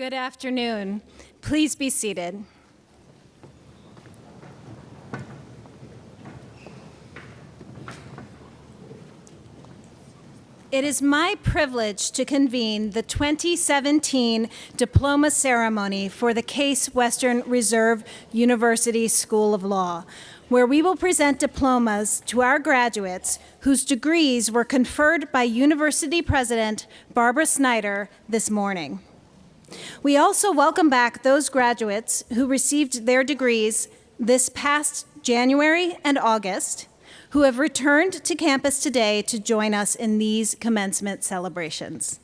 Good afternoon. Please be seated. It is my privilege to convene the 2017 Diploma ceremony for the Case Western Reserve University School of Law, where we will present diplomas to our graduates whose degrees were conferred by University President Barbara Snyder this morning. We also welcome back those graduates who received their degrees this past January and August, who have returned to campus today to join us in these commencement celebrations.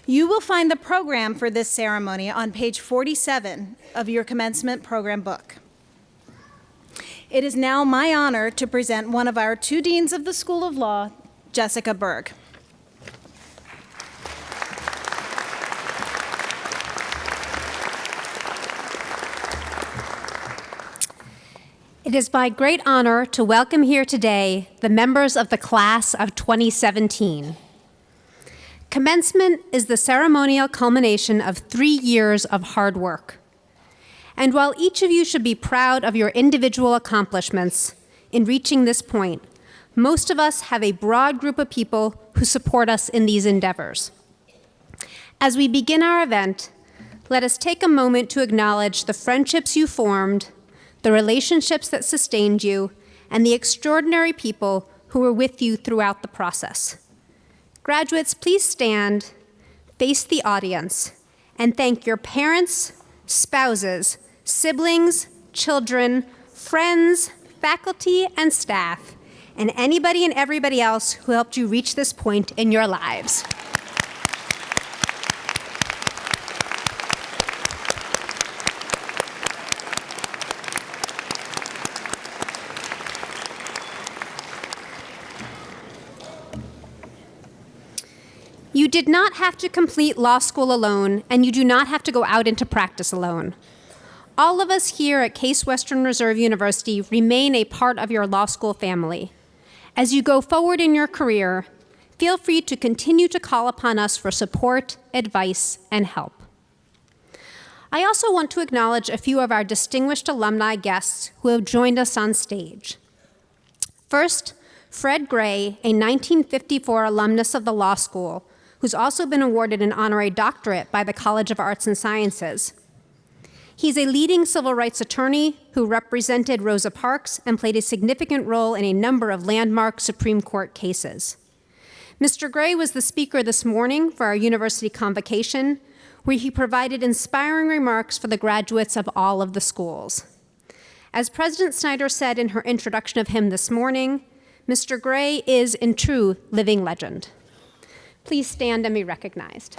You will find the program for this ceremony on page 47 of your commencement program book. It is now my honor to present one of our two deans of the School of Law, Jessica Berg. It is my great honor to welcome here today the members of the class of 2017. Commencement is the ceremonial culmination of 3 years of hard work. And while each of you should be proud of your individual accomplishments in reaching this point, most of us have a broad group of people who support us in these endeavors. As we begin our event, let us take a moment to acknowledge the friendships you formed, the relationships that sustained you, and the extraordinary people who were with you throughout the process. Graduates, please stand, face the audience, and thank your parents, spouses, siblings, children, friends, faculty, and staff, and anybody and everybody else who helped you reach this point in your lives. You did not have to complete law school alone, and you do not have to go out into practice alone. All of us here at Case Western Reserve University remain a part of your law school family. As you go forward in your career, feel free to continue to call upon us for support, advice, and help. I also want to acknowledge a few of our distinguished alumni guests who have joined us on stage. First, Fred Gray, a 1954 alumnus of the law school, who's also been awarded an honorary doctorate by the College of Arts and Sciences. He's a leading civil rights attorney who represented Rosa Parks and played a significant role in a number of landmark Supreme Court cases. Mr. Gray was the speaker this morning for our university convocation, where he provided inspiring remarks for the graduates of all of the schools. As President Snyder said in her introduction of him this morning, Mr. Gray is, in true, living legend. Please stand and be recognized.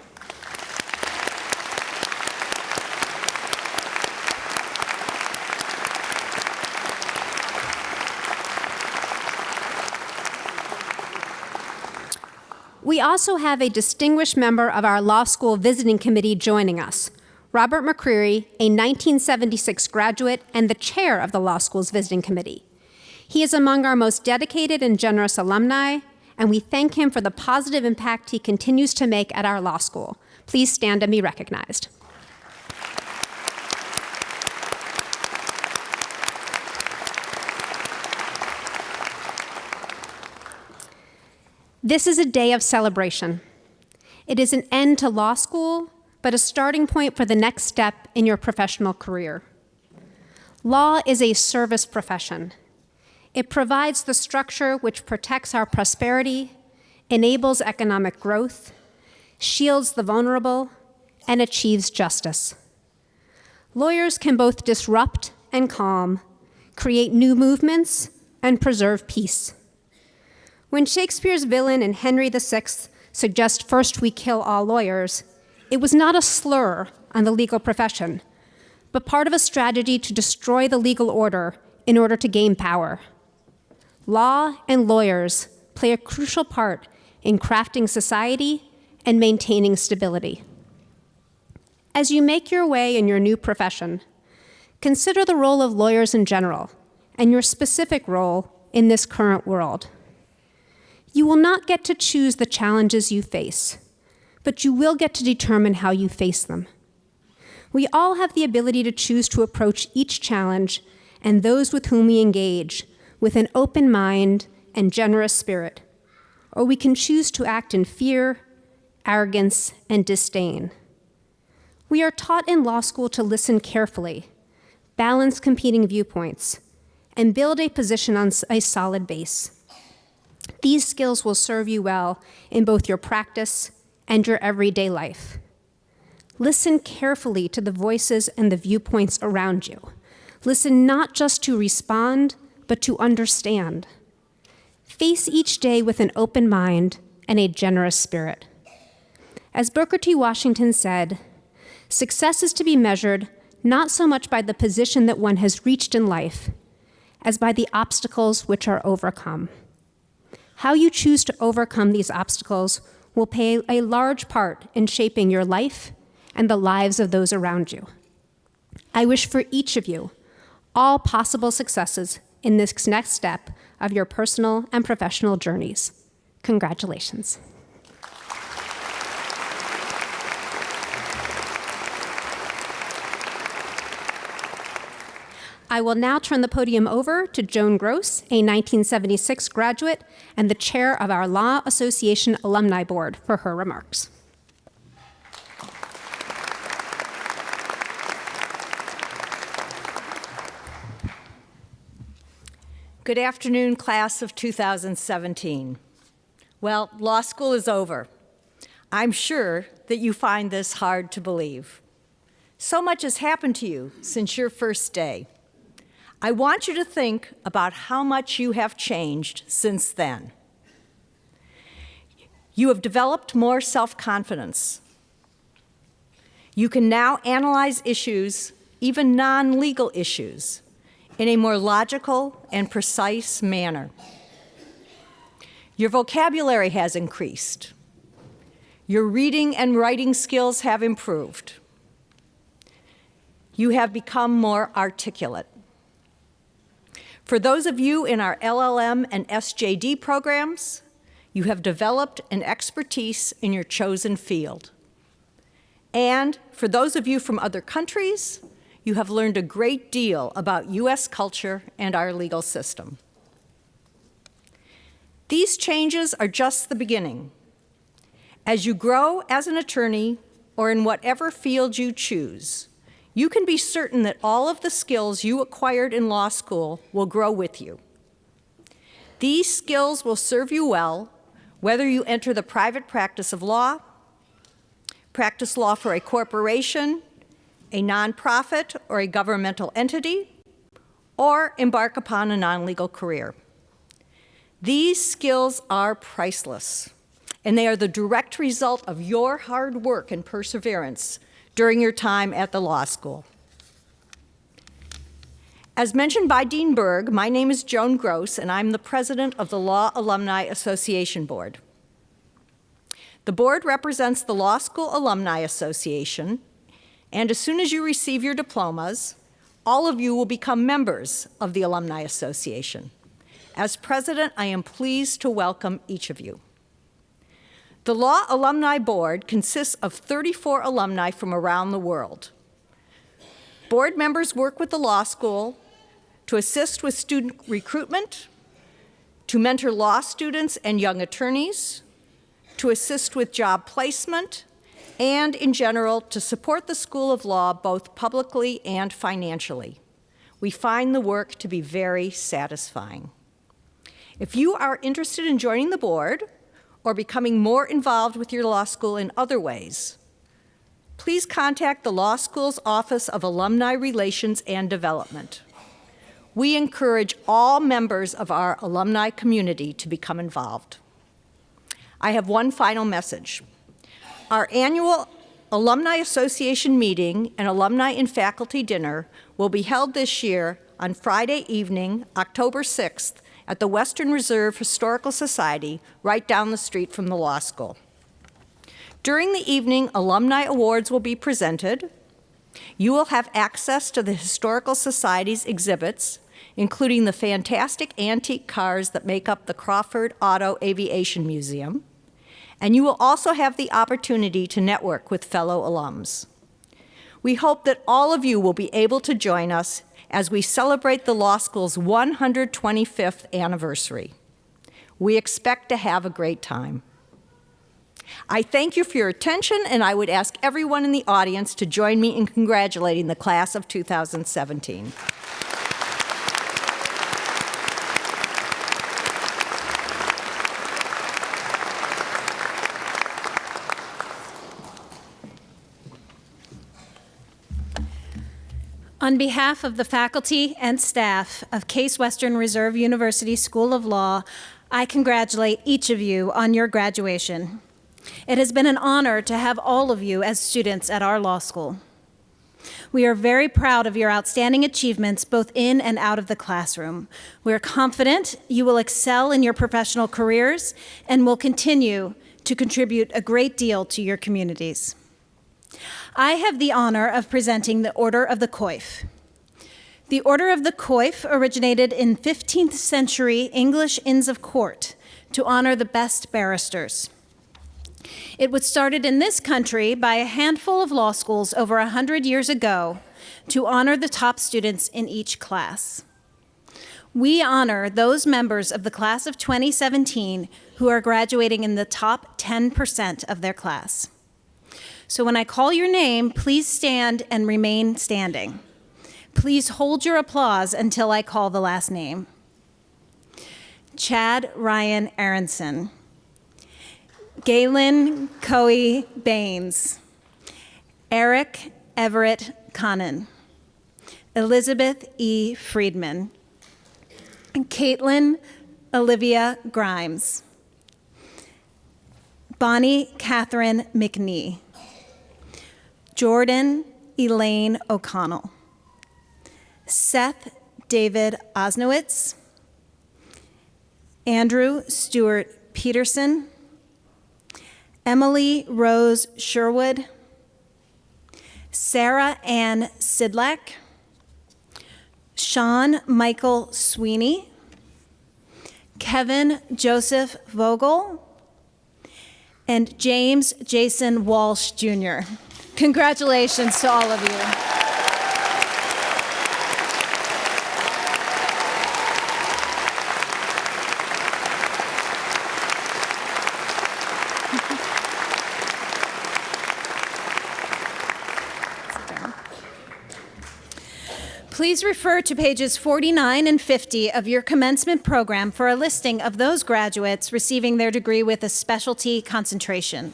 We also have a distinguished member of our law school visiting committee joining us, Robert McCreary, a 1976 graduate and the chair of the law school's visiting committee. He is among our most dedicated and generous alumni, and we thank him for the positive impact he continues to make at our law school. Please stand and be recognized. This is a day of celebration. It is an end to law school, but a starting point for the next step in your professional career. Law is a service profession. It provides the structure which protects our prosperity, enables economic growth, shields the vulnerable, and achieves justice. Lawyers can both disrupt and calm, create new movements, and preserve peace. When Shakespeare's villain in Henry VI suggests first we kill all lawyers, it was not a slur on the legal profession, but part of a strategy to destroy the legal order in order to gain power. Law and lawyers play a crucial part in crafting society and maintaining stability. As you make your way in your new profession, consider the role of lawyers in general and your specific role in this current world. You will not get to choose the challenges you face, but you will get to determine how you face them. We all have the ability to choose to approach each challenge and those with whom we engage with an open mind and generous spirit, or we can choose to act in fear, arrogance, and disdain. We are taught in law school to listen carefully, balance competing viewpoints, and build a position on a solid base. These skills will serve you well in both your practice and your everyday life. Listen carefully to the voices and the viewpoints around you. Listen not just to respond, but to understand. Face each day with an open mind and a generous spirit. As Booker T. Washington said, success is to be measured not so much by the position that one has reached in life, as by the obstacles which are overcome. How you choose to overcome these obstacles will play a large part in shaping your life and the lives of those around you. I wish for each of you all possible successes in this next step of your personal and professional journeys. Congratulations. I will now turn the podium over to Joan Gross, a 1976 graduate and the chair of our Law Association Alumni Board, for her remarks. Good afternoon, class of 2017. Well, law school is over. I'm sure that you find this hard to believe. So much has happened to you since your first day. I want you to think about how much you have changed since then. You have developed more self-confidence. You can now analyze issues, even non-legal issues, in a more logical and precise manner. Your vocabulary has increased. Your reading and writing skills have improved. You have become more articulate. For those of you in our LLM and SJD programs, you have developed an expertise in your chosen field. And for those of you from other countries, you have learned a great deal about U.S. culture and our legal system. These changes are just the beginning. As you grow as an attorney, or in whatever field you choose, you can be certain that all of the skills you acquired in law school will grow with you. These skills will serve you well whether you enter the private practice of law, practice law for a corporation, a nonprofit, or a governmental entity, or embark upon a non-legal career. These skills are priceless, and they are the direct result of your hard work and perseverance during your time at the law school. As mentioned by Dean Berg, my name is Joan Gross, and I'm the president of the Law Alumni Association Board. The board represents the Law School Alumni Association, and as soon as you receive your diplomas, all of you will become members of the Alumni Association. As president, I am pleased to welcome each of you. The Law Alumni Board consists of 34 alumni from around the world. Board members work with the law school to assist with student recruitment, to mentor law students and young attorneys, to assist with job placement, and in general, to support the School of Law both publicly and financially. We find the work to be very satisfying. If you are interested in joining the board or becoming more involved with your law school in other ways, please contact the law school's Office of Alumni Relations and Development. We encourage all members of our alumni community to become involved. I have one final message. Our annual Alumni Association meeting and Alumni and Faculty Dinner will be held this year on Friday evening, October 6th, at the Western Reserve Historical Society, right down the street from the law school. During the evening, alumni awards will be presented. You will have access to the Historical Society's exhibits, including the fantastic antique cars that make up the Crawford Auto Aviation Museum. And you will also have the opportunity to network with fellow alums. We hope that all of you will be able to join us as we celebrate the law school's 125th anniversary. We expect to have a great time. I thank you for your attention, and I would ask everyone in the audience to join me in congratulating the class of 2017. On behalf of the faculty and staff of Case Western Reserve University School of Law, I congratulate each of you on your graduation. It has been an honor to have all of you as students at our law school. We are very proud of your outstanding achievements both in and out of the classroom. We are confident you will excel in your professional careers and will continue to contribute a great deal to your communities. I have the honor of presenting the Order of the Coif. The Order of the Coif originated in 15th century English Inns of Court to honor the best barristers. It was started in this country by a handful of law schools over 100 years ago to honor the top students in each class. We honor those members of the class of 2017 who are graduating in the top 10% of their class. So when I call your name, please stand and remain standing. Please hold your applause until I call the last name. Chad Ryan Aronson. Galen Coe Baines. Eric Everett Connon. Elizabeth E. Friedman. Caitlin Olivia Grimes. Bonnie Catherine McNee. Jordan Elaine O'Connell. Seth David Osnowitz. Andrew Stewart Peterson. Emily Rose Sherwood. Sarah Ann Sidlak. Sean Michael Sweeney. Kevin Joseph Vogel. And James Jason Walsh, Jr. Congratulations to all of you. Please refer to pages 49 and 50 of your commencement program for a listing of those graduates receiving their degree with a specialty concentration.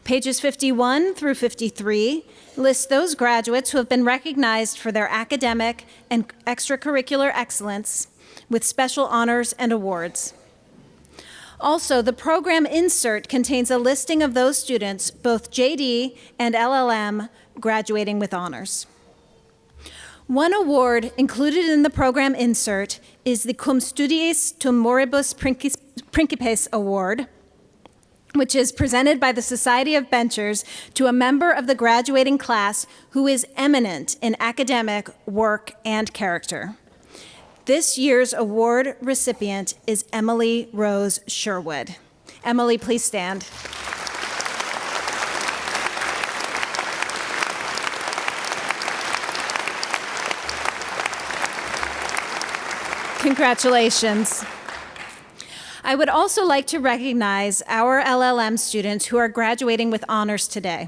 Pages 51 through 53 list those graduates who have been recognized for their academic and extracurricular excellence with special honors and awards. Also, the program insert contains a listing of those students, both JD and LLM, graduating with honors. One award included in the program insert is the Cum Studiis Tumoribus Principes Award, which is presented by the Society of Benchers to a member of the graduating class who is eminent in academic work and character. This year's award recipient is Emily Rose Sherwood. Emily, please stand. Congratulations. I would also like to recognize our LLM students who are graduating with honors today.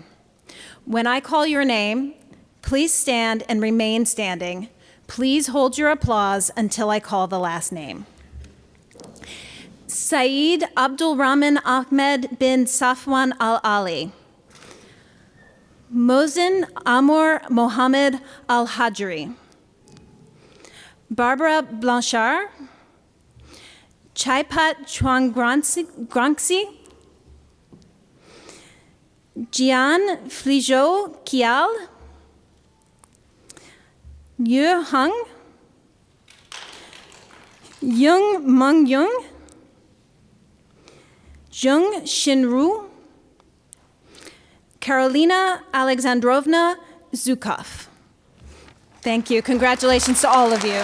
When I call your name, please stand and remain standing. Please hold your applause until I call the last name. Saeed Abdulrahman Ahmed bin Safwan Al-Ali. Mohsin Amor Mohammed Al-Hajri. Barbara Blanchard. Chaipat Chuanggranxi. Jian Flijo Kial. Yu Hung. Young Meng Yung. Jung Shinru. Carolina Alexandrovna Zukov. Thank you. Congratulations to all of you.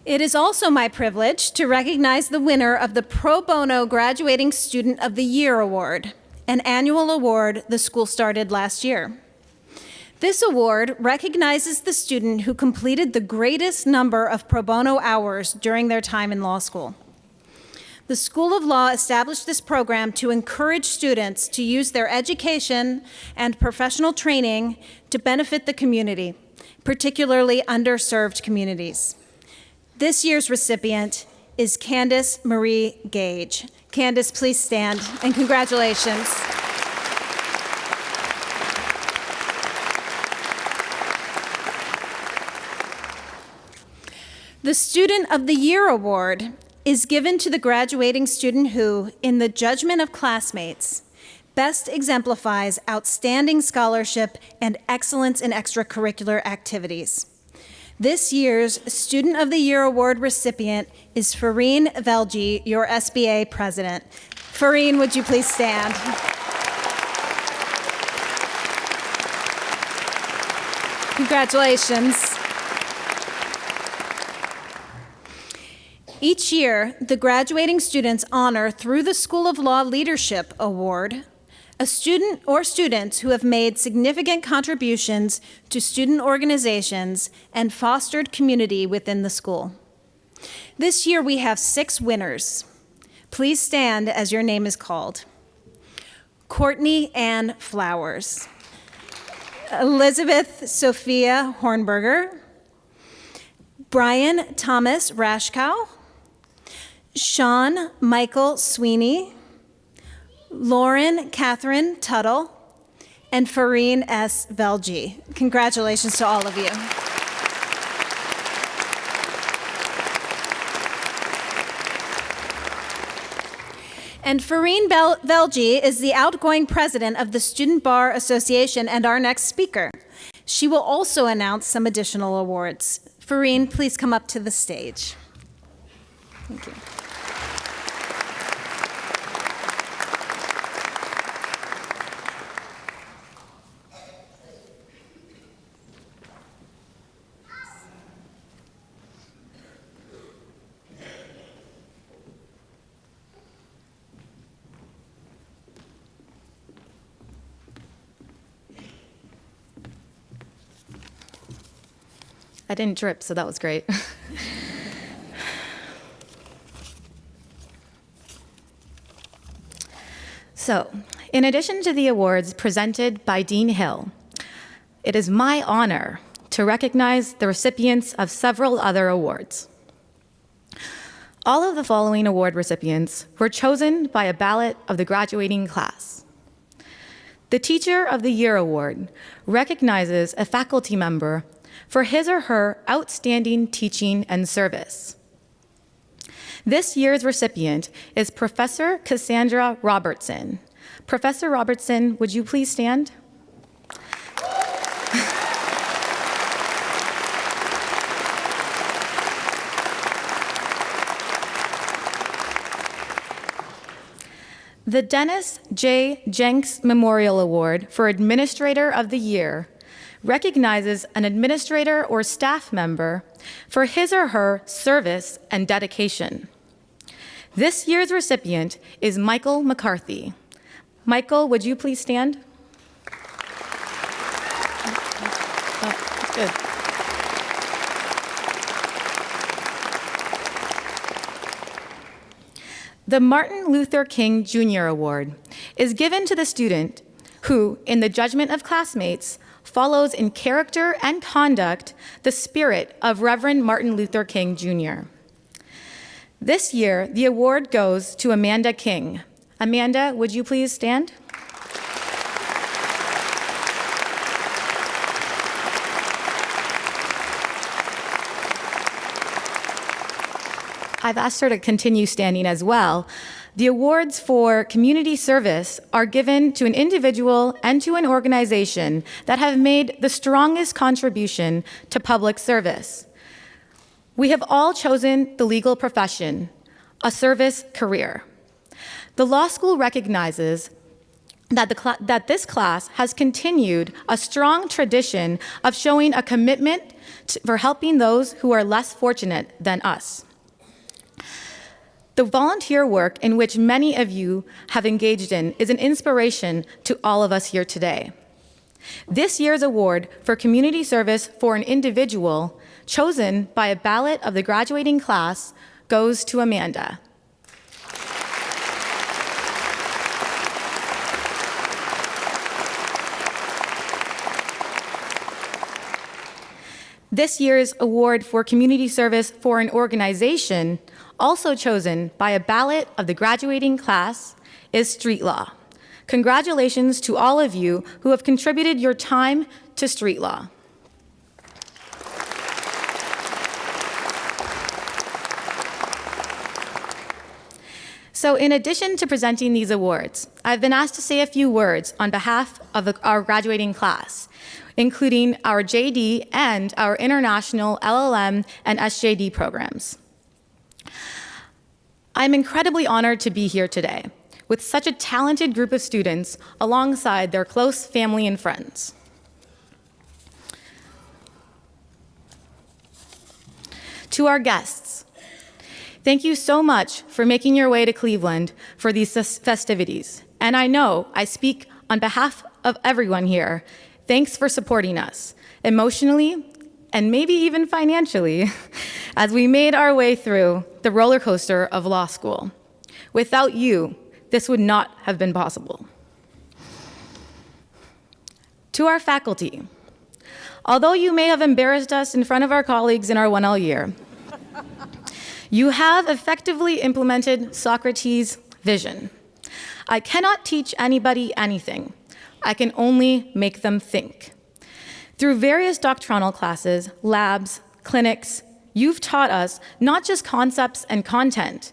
It is also my privilege to recognize the winner of the Pro Bono Graduating Student of the Year Award, an annual award the school started last year. This award recognizes the student who completed the greatest number of pro bono hours during their time in law school. The School of Law established this program to encourage students to use their education and professional training to benefit the community, particularly underserved communities. This year's recipient is Candace Marie Gage. Candace, please stand, and congratulations. The Student of the Year Award is given to the graduating student who, in the judgment of classmates, best exemplifies outstanding scholarship and excellence in extracurricular activities. This year's Student of the Year Award recipient is Fareen Velji, your SBA president. Fareen, would you please stand? Congratulations. Each year, the graduating students honor, through the School of Law Leadership Award, a student or students who have made significant contributions to student organizations and fostered community within the school. This year, we have 6 winners. Please stand as your name is called. Courtney Ann Flowers, Elizabeth Sophia Hornberger, Brian Thomas Rashkow, Sean Michael Sweeney, Lauren Catherine Tuttle, and Fareen S. Velji. Congratulations to all of you. And Fareen Velji is the outgoing president of the Student Bar Association and our next speaker. She will also announce some additional awards. Fareen, please come up to the stage. Thank you. I didn't drip, so that was great. So, in addition to the awards presented by Dean Hill, it is my honor to recognize the recipients of several other awards. All of the following award recipients were chosen by a ballot of the graduating class. The Teacher of the Year Award recognizes a faculty member for his or her outstanding teaching and service. This year's recipient is Professor Cassandra Robertson. Professor Robertson, would you please stand? The Dennis J. Jenks Memorial Award for Administrator of the Year recognizes an administrator or staff member for his or her service and dedication. This year's recipient is Michael McCarthy. Michael, would you please stand? Oh, good. The Martin Luther King Jr. Award is given to the student who, in the judgment of classmates, follows in character and conduct the spirit of Reverend Martin Luther King Jr. This year, the award goes to Amanda King. Amanda, would you please stand? I've asked her to continue standing as well. The awards for community service are given to an individual and to an organization that have made the strongest contribution to public service. We have all chosen the legal profession, a service career. The law school recognizes that this class has continued a strong tradition of showing a commitment for helping those who are less fortunate than us. The volunteer work in which many of you have engaged in is an inspiration to all of us here today. This year's award for community service for an individual, chosen by a ballot of the graduating class, goes to Amanda. This year's award for community service for an organization, also chosen by a ballot of the graduating class, is Street Law. Congratulations to all of you who have contributed your time to Street Law. So in addition to presenting these awards, I've been asked to say a few words on behalf of our graduating class, including our JD and our international LLM and SJD programs. I'm incredibly honored to be here today with such a talented group of students alongside their close family and friends. To our guests, thank you so much for making your way to Cleveland for these festivities. And I know I speak on behalf of everyone here. Thanks for supporting us emotionally and maybe even financially as we made our way through the roller coaster of law school. Without you, this would not have been possible. To our faculty, although you may have embarrassed us in front of our colleagues in our 1L year, you have effectively implemented Socrates' vision. I cannot teach anybody anything. I can only make them think. Through various doctrinal classes, labs, clinics, you've taught us not just concepts and content,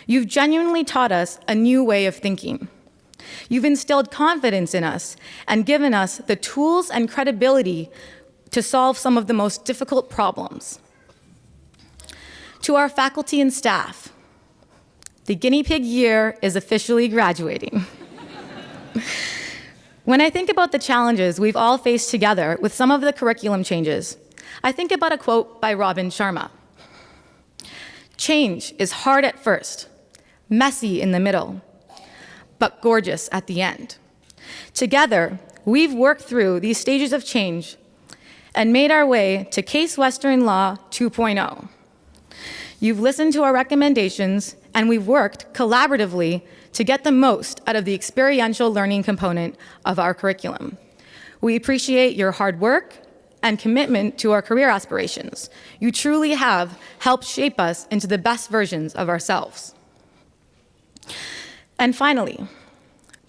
you've genuinely taught us a new way of thinking. You've instilled confidence in us and given us the tools and credibility to solve some of the most difficult problems. To our faculty and staff, the guinea pig year is officially graduating. When I think about the challenges we've all faced together with some of the curriculum changes, I think about a quote by Robin Sharma. Change is hard at first, messy in the middle, but gorgeous at the end. Together, we've worked through these stages of change and made our way to Case Western Law 2.0. You've listened to our recommendations, and we've worked collaboratively to get the most out of the experiential learning component of our curriculum. We appreciate your hard work and commitment to our career aspirations. You truly have helped shape us into the best versions of ourselves. And finally,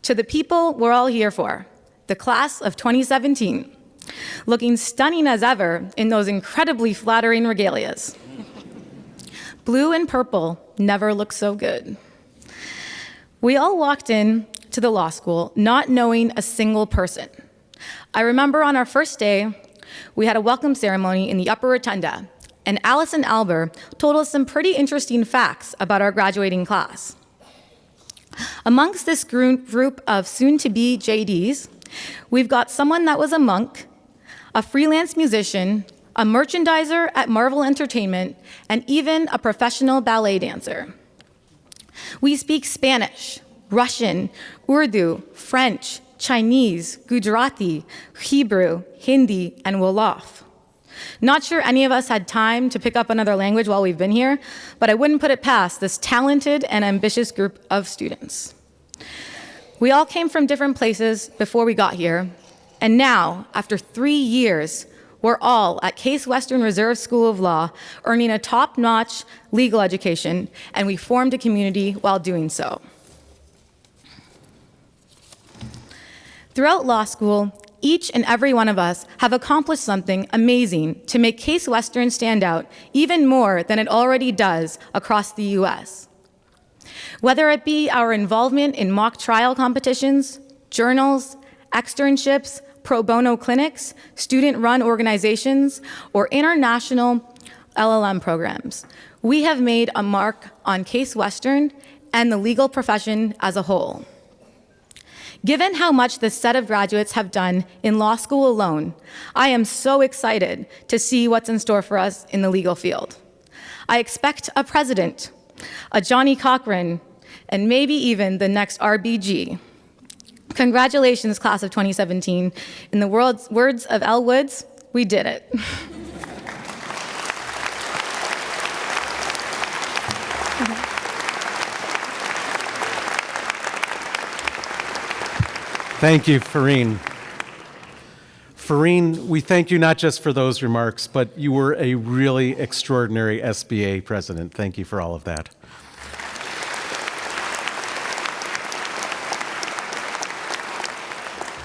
to the people we're all here for, the class of 2017, looking stunning as ever in those incredibly flattering regalias. Blue and purple never look so good. We all walked in to the law school not knowing a single person. I remember on our first day, we had a welcome ceremony in the upper rotunda, and Allison Alber told us some pretty interesting facts about our graduating class. Amongst this group of soon-to-be JDs, we've got someone that was a monk, a freelance musician, a merchandiser at Marvel Entertainment, and even a professional ballet dancer. We speak Spanish, Russian, Urdu, French, Chinese, Gujarati, Hebrew, Hindi, and Wolof. Not sure any of us had time to pick up another language while we've been here, but I wouldn't put it past this talented and ambitious group of students. We all came from different places before we got here, and now, after 3 years, we're all at Case Western Reserve School of Law, earning a top-notch legal education, and we formed a community while doing so. Throughout law school, each and every one of us have accomplished something amazing to make Case Western stand out even more than it already does across the US. Whether it be our involvement in mock trial competitions, journals, externships, pro bono clinics, student-run organizations, or international LLM programs, we have made a mark on Case Western and the legal profession as a whole. Given how much this set of graduates have done in law school alone, I am so excited to see what's in store for us in the legal field. I expect a president, a Johnny Cochran, and maybe even the next RBG. Congratulations, class of 2017. In the words of Elle Woods, we did it. Thank you, Farine. Farine, we thank you not just for those remarks, but you were a really extraordinary SBA president. Thank you for all of that.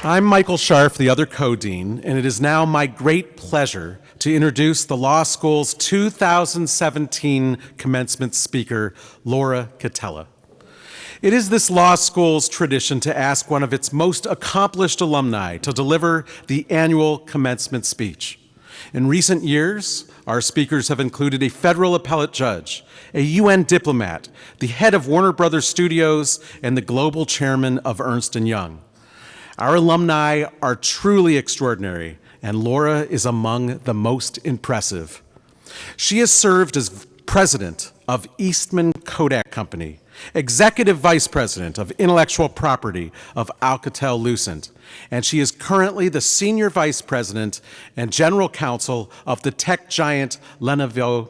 I'm Michael Scharf, the other co-dean, and it is now my great pleasure to introduce the law school's 2017 commencement speaker, Laura Katella. It is this law school's tradition to ask one of its most accomplished alumni to deliver the annual commencement speech. In recent years, our speakers have included a federal appellate judge, a UN diplomat, the head of Warner Brothers Studios, and the global chairman of Ernst & Young. Our alumni are truly extraordinary, and Laura is among the most impressive. She has served as president of Eastman Kodak Company, executive vice president of intellectual property of Alcatel-Lucent, and she is currently the senior vice president and general counsel of the tech giant Lenovo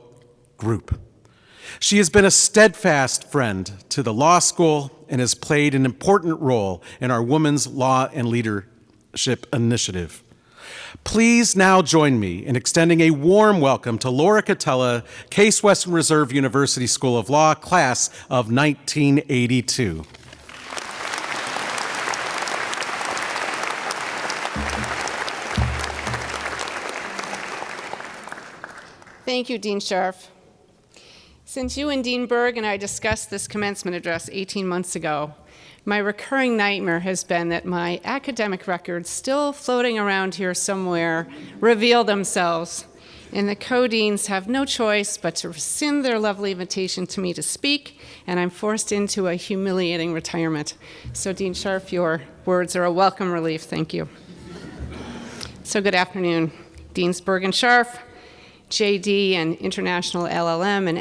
Group. She has been a steadfast friend to the law school and has played an important role in our Women's Law and Leadership Initiative. Please now join me in extending a warm welcome to Laura Katella, Case Western Reserve University School of Law, class of 1982. Thank you, Dean Scharf. Since you and Dean Berg and I discussed this commencement address 18 months ago, my recurring nightmare has been that my academic records, still floating around here somewhere, reveal themselves, and the co-deans have no choice but to rescind their lovely invitation to me to speak, and I'm forced into a humiliating retirement. So, Dean Scharf, your words are a welcome relief. Thank you. So, good afternoon, Deans Berg and Scharf, JD and International LLM and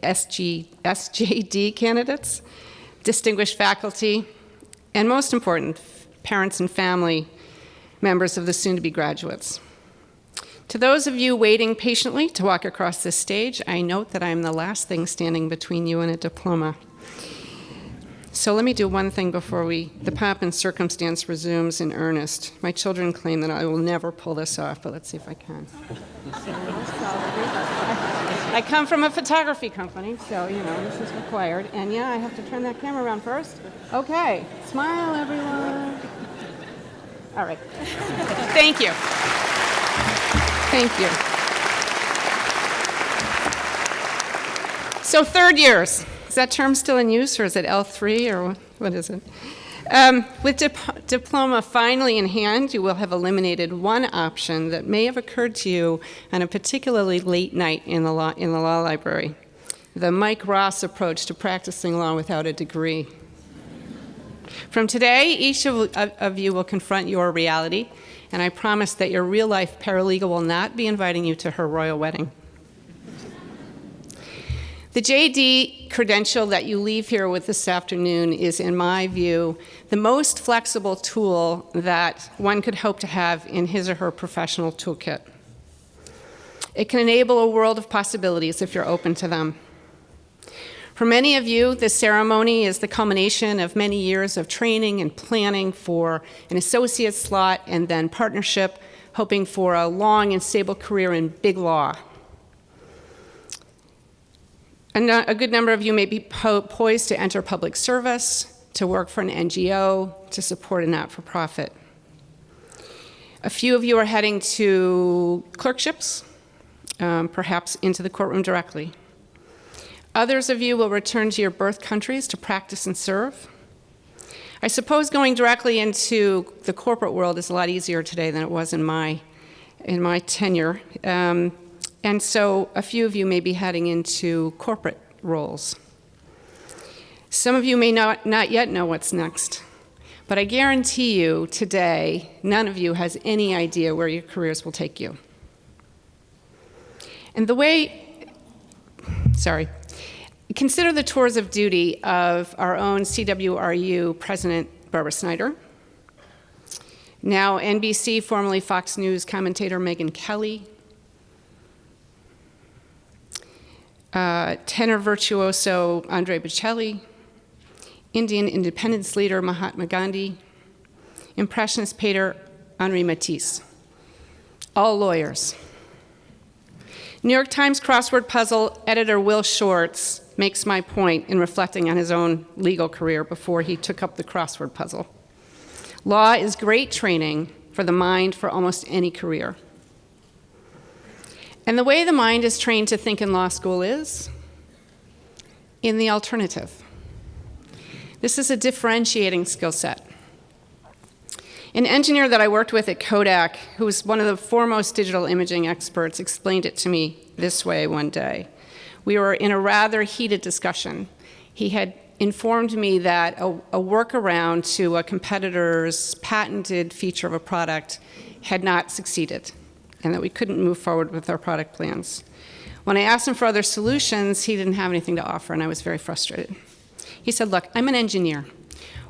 SJD candidates, distinguished faculty, and most important, parents and family members of the soon-to-be graduates. To those of you waiting patiently to walk across this stage, I note that I am the last thing standing between you and a diploma. So let me do one thing before the pomp and circumstance resumes in earnest. My children claim that I will never pull this off, but let's see if I can. I come from a photography company, so, this is required. And yeah, I have to turn that camera around first. Okay, smile, everyone. All right. Thank you. Thank you. So, third years. Is that term still in use, or is it L3, or what is it? With diploma finally in hand, you will have eliminated one option that may have occurred to you on a particularly late night in the law library, the Mike Ross approach to practicing law without a degree. From today, each of you will confront your reality, and I promise that your real-life paralegal will not be inviting you to her royal wedding. The JD credential that you leave here with this afternoon is, in my view, the most flexible tool that one could hope to have in his or her professional toolkit. It can enable a world of possibilities if you're open to them. For many of you, this ceremony is the culmination of many years of training and planning for an associate slot and then partnership, hoping for a long and stable career in big law. A good number of you may be poised to enter public service, to work for an NGO, to support a not-for-profit. A few of you are heading to clerkships, perhaps into the courtroom directly. Others of you will return to your birth countries to practice and serve. I suppose going directly into the corporate world is a lot easier today than it was in my tenure. And so a few of you may be heading into corporate roles. Some of you may not yet know what's next. But I guarantee you today, none of you has any idea where your careers will take you. And consider the tours of duty of our own CWRU President Barbara Snyder, now NBC, formerly Fox News commentator Megyn Kelly, tenor virtuoso Andre Bocelli, Indian independence leader Mahatma Gandhi, impressionist painter Henri Matisse, all lawyers. New York Times crossword puzzle editor Will Shortz makes my point in reflecting on his own legal career before he took up the crossword puzzle. Law is great training for the mind for almost any career. And the way the mind is trained to think in law school is in the alternative. This is a differentiating skill set. An engineer that I worked with at Kodak, who was one of the foremost digital imaging experts, explained it to me this way one day. We were in a rather heated discussion. He had informed me that a workaround to a competitor's patented feature of a product had not succeeded, and that we couldn't move forward with our product plans. When I asked him for other solutions, he didn't have anything to offer, and I was very frustrated. He said, look, I'm an engineer.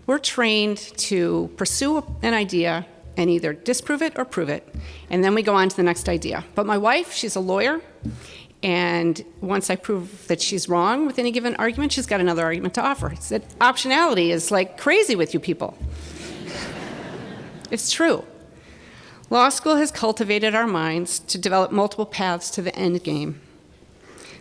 We're trained to pursue an idea and either disprove it or prove it, and then we go on to the next idea. But my wife, she's a lawyer, and once I prove that she's wrong with any given argument, she's got another argument to offer. He said, optionality is like crazy with you people. It's true. Law school has cultivated our minds to develop multiple paths to the end game.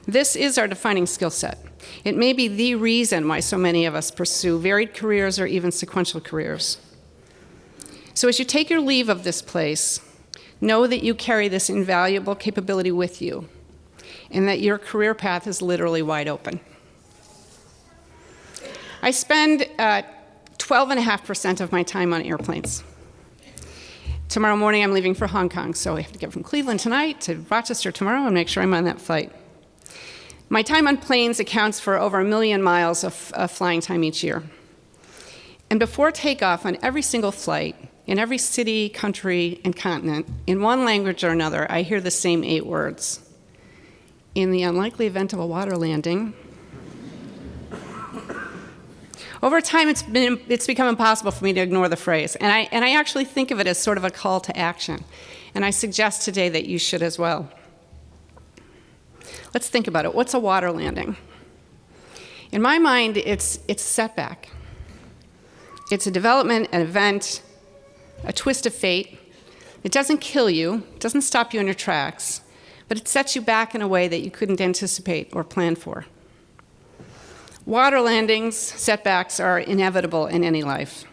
This is our defining skill set. It may be the reason why so many of us pursue varied careers or even sequential careers. So as you take your leave of this place, know that you carry this invaluable capability with you, and that your career path is literally wide open. I spend 12.5% of my time on airplanes. Tomorrow morning I'm leaving for Hong Kong, so I have to get from Cleveland tonight to Rochester tomorrow and make sure I'm on that flight. My time on planes accounts for over 1 million miles of flying time each year. And before takeoff on every single flight, in every city, country, and continent, in one language or another, I hear the same 8 words. In the unlikely event of a water landing. Over time, it's become impossible for me to ignore the phrase, and I actually think of it as sort of a call to action, and I suggest today that you should as well. Let's think about it. What's a water landing? In my mind, it's a setback. It's a development, an event, a twist of fate. It doesn't kill you, it doesn't stop you in your tracks, but it sets you back in a way that you couldn't anticipate or plan for. Water landings, setbacks are inevitable in any life.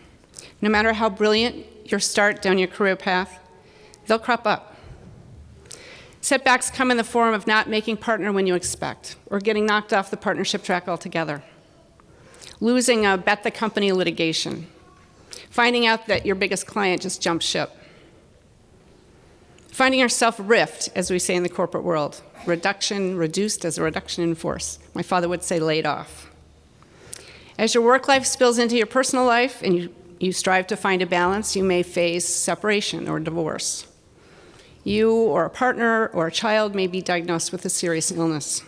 No matter how brilliant your start down your career path, they'll crop up. Setbacks come in the form of not making partner when you expect, or getting knocked off the partnership track altogether, losing a bet the company litigation, finding out that your biggest client just jumped ship, finding yourself rift, as we say in the corporate world, reduced as a reduction in force. My father would say laid off. As your work life spills into your personal life and you strive to find a balance, you may face separation or divorce. You or a partner or a child may be diagnosed with a serious illness.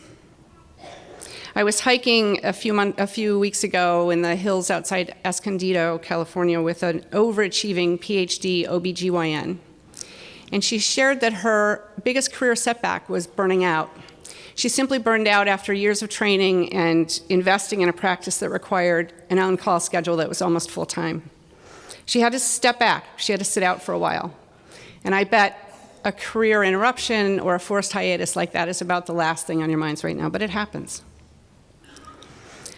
I was hiking a few weeks ago in the hills outside Escondido, California, with an overachieving PhD OBGYN. And she shared that her biggest career setback was burning out. She simply burned out after years of training and investing in a practice that required an on-call schedule that was almost full-time. She had to step back. She had to sit out for a while. And I bet a career interruption or a forced hiatus like that is about the last thing on your minds right now, but it happens.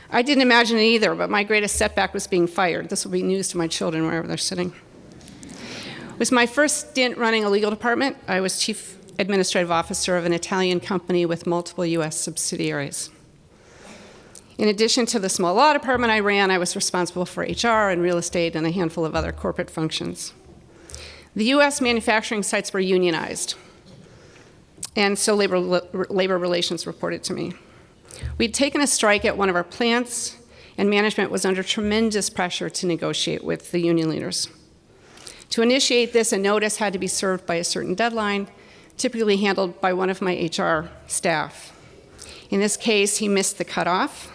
I didn't imagine it either, but my greatest setback was being fired. This will be news to my children wherever they're sitting. It was my first stint running a legal department. I was chief administrative officer of an Italian company with multiple US subsidiaries. In addition to the small law department I ran, I was responsible for HR and real estate and a handful of other corporate functions. The US manufacturing sites were unionized, and so labor relations reported to me. We'd taken a strike at one of our plants, and management was under tremendous pressure to negotiate with the union leaders. To initiate this, a notice had to be served by a certain deadline, typically handled by one of my HR staff. In this case, he missed the cutoff,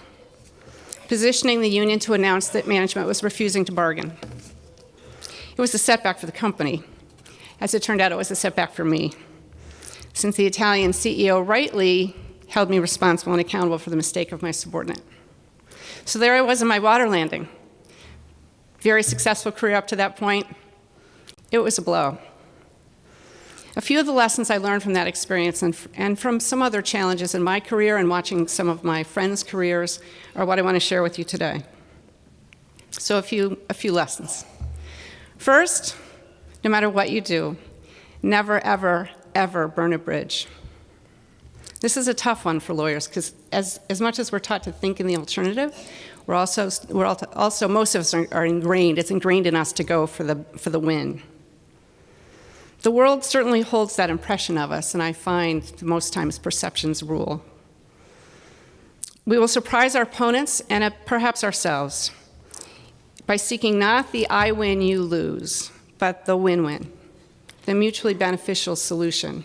positioning the union to announce that management was refusing to bargain. It was a setback for the company. As it turned out, it was a setback for me, since the Italian CEO rightly held me responsible and accountable for the mistake of my subordinate. So there I was in my water landing. Very successful career up to that point. It was a blow. A few of the lessons I learned from that experience and from some other challenges in my career and watching some of my friends' careers are what I want to share with you today. So a few lessons. First, no matter what you do, never, ever, ever burn a bridge. This is a tough one for lawyers because as much as we're taught to think in the alternative, we're also most of us are ingrained. It's ingrained in us to go for the win. The world certainly holds that impression of us, and I find most times perceptions rule. We will surprise our opponents and perhaps ourselves by seeking not the I win, you lose, but the win-win, the mutually beneficial solution.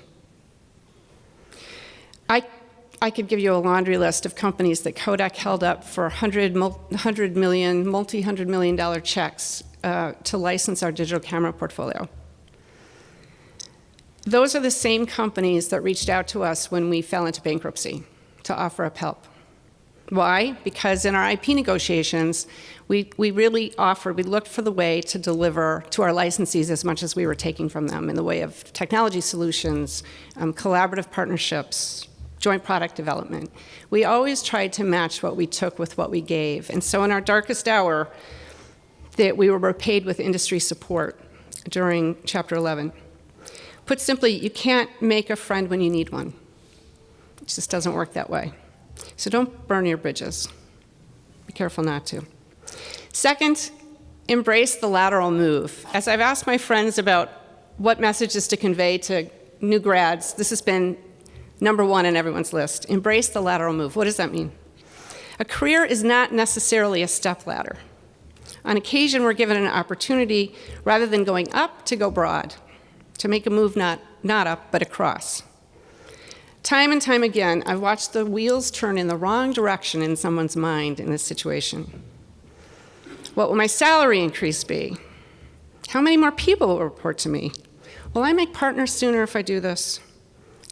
I could give you a laundry list of companies that Kodak held up for multi-$100 million checks to license our digital camera portfolio. Those are the same companies that reached out to us when we fell into bankruptcy to offer up help. Why? Because in our IP negotiations, we really we looked for the way to deliver to our licensees as much as we were taking from them in the way of technology solutions, collaborative partnerships, joint product development. We always tried to match what we took with what we gave. And so in our darkest hour, that we were repaid with industry support during Chapter 11. Put simply, you can't make a friend when you need one. It just doesn't work that way. So don't burn your bridges. Be careful not to. Second, embrace the lateral move. As I've asked my friends about what messages to convey to new grads, this has been number one on everyone's list. Embrace the lateral move. What does that mean? A career is not necessarily a step ladder. On occasion, we're given an opportunity, rather than going up, to go broad, to make a move not up, but across. Time and time again, I've watched the wheels turn in the wrong direction in someone's mind in this situation. What will my salary increase be? How many more people will report to me? Will I make partners sooner if I do this?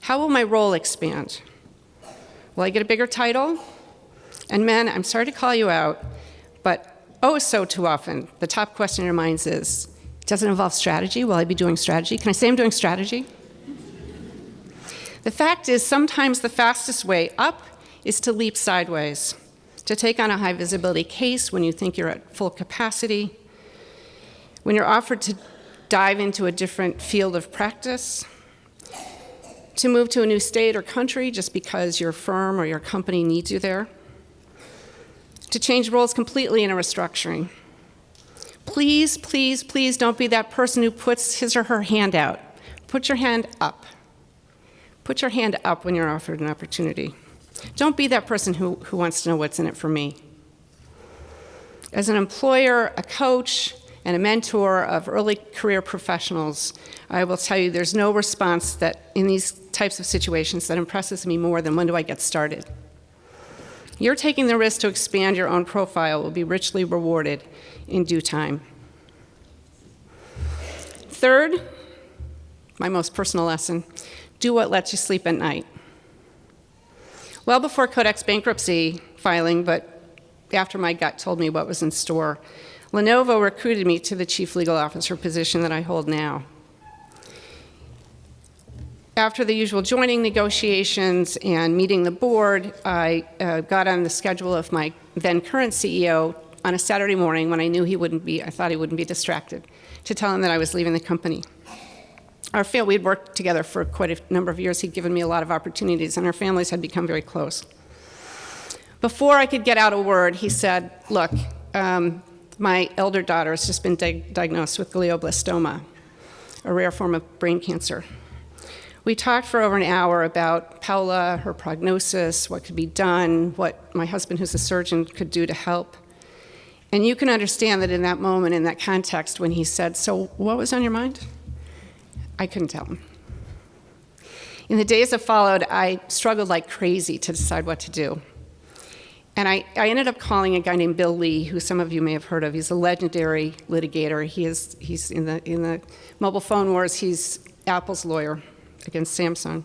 How will my role expand? Will I get a bigger title? And men, I'm sorry to call you out, but oh so too often, the top question in your minds is, does it involve strategy? Will I be doing strategy? Can I say I'm doing strategy? The fact is, sometimes the fastest way up is to leap sideways, to take on a high visibility case when you think you're at full capacity, when you're offered to dive into a different field of practice, to move to a new state or country just because your firm or your company needs you there, to change roles completely in a restructuring. Please, please, please don't be that person who puts his or her hand out. Put your hand up. Put your hand up when you're offered an opportunity. Don't be that person who wants to know what's in it for me. As an employer, a coach, and a mentor of early career professionals, I will tell you there's no response that in these types of situations that impresses me more than when do I get started. You're taking the risk to expand your own profile will be richly rewarded in due time. Third, my most personal lesson, do what lets you sleep at night. Well before Kodak's bankruptcy filing, but after my gut told me what was in store, Lenovo recruited me to the chief legal officer position that I hold now. After the usual joining negotiations and meeting the board, I got on the schedule of my then current CEO on a Saturday morning when I knew I thought he wouldn't be distracted, to tell him that I was leaving the company. We'd worked together for quite a number of years. He'd given me a lot of opportunities, and our families had become very close. Before I could get out a word, he said, look, my elder daughter has just been diagnosed with glioblastoma, a rare form of brain cancer. We talked for over an hour about Paula, her prognosis, what could be done, what my husband, who's a surgeon, could do to help. And you can understand that in that moment, in that context, when he said, "So what was on your mind?" I couldn't tell him. In the days that followed, I struggled like crazy to decide what to do. And I ended up calling a guy named Bill Lee, who some of you may have heard of. He's a legendary litigator. He's in the mobile phone wars, he's Apple's lawyer against Samsung.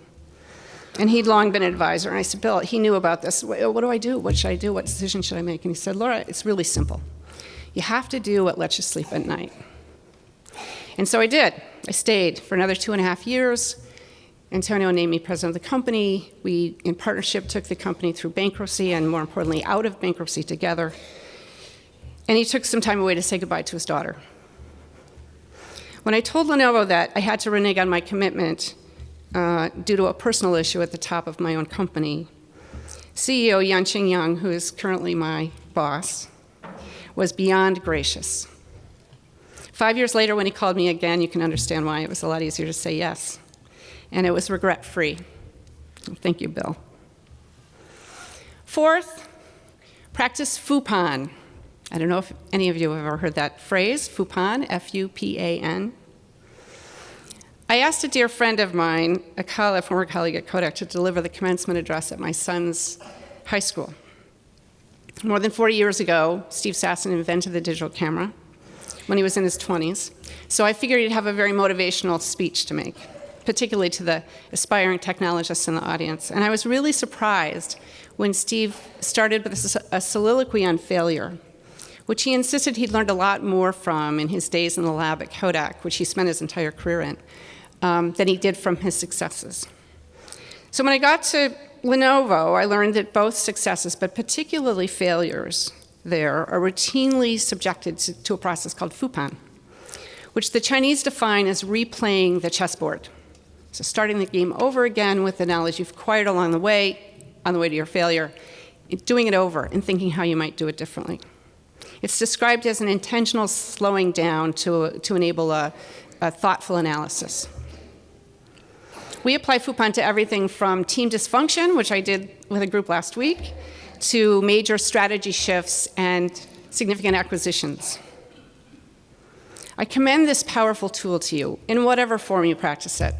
And he'd long been an advisor. And I said, Bill, he knew about this. What do I do? What should I do? What decision should I make? And he said, Laura, it's really simple. You have to do what lets you sleep at night. And so I did. I stayed for another 2.5 years. Antonio named me president of the company. We, in partnership, took the company through bankruptcy and, more importantly, out of bankruptcy together. And he took some time away to say goodbye to his daughter. When I told Lenovo that I had to renege on my commitment due to a personal issue at the top of my own company, CEO Yanqing Yang, who is currently my boss, was beyond gracious. 5 years later, when he called me again, you can understand why it was a lot easier to say yes. And it was regret-free. Thank you, Bill. Fourth, practice FUPAN. I don't know if any of you have ever heard that phrase, FUPAN, F-U-P-A-N. I asked a dear friend of mine, a former colleague at Kodak, to deliver the commencement address at my son's high school. More than 40 years ago, Steve Sasson invented the digital camera when he was in his 20s. So I figured he'd have a very motivational speech to make, particularly to the aspiring technologists in the audience. And I was really surprised when Steve started with a soliloquy on failure, which he insisted he'd learned a lot more from in his days in the lab at Kodak, which he spent his entire career in, than he did from his successes. So when I got to Lenovo, I learned that both successes, but particularly failures there, are routinely subjected to a process called FUPAN, which the Chinese define as replaying the chessboard. So starting the game over again with the knowledge you've acquired along the way to your failure, doing it over and thinking how you might do it differently. It's described as an intentional slowing down to enable a thoughtful analysis. We apply FUPAN to everything from team dysfunction, which I did with a group last week, to major strategy shifts and significant acquisitions. I commend this powerful tool to you in whatever form you practice it.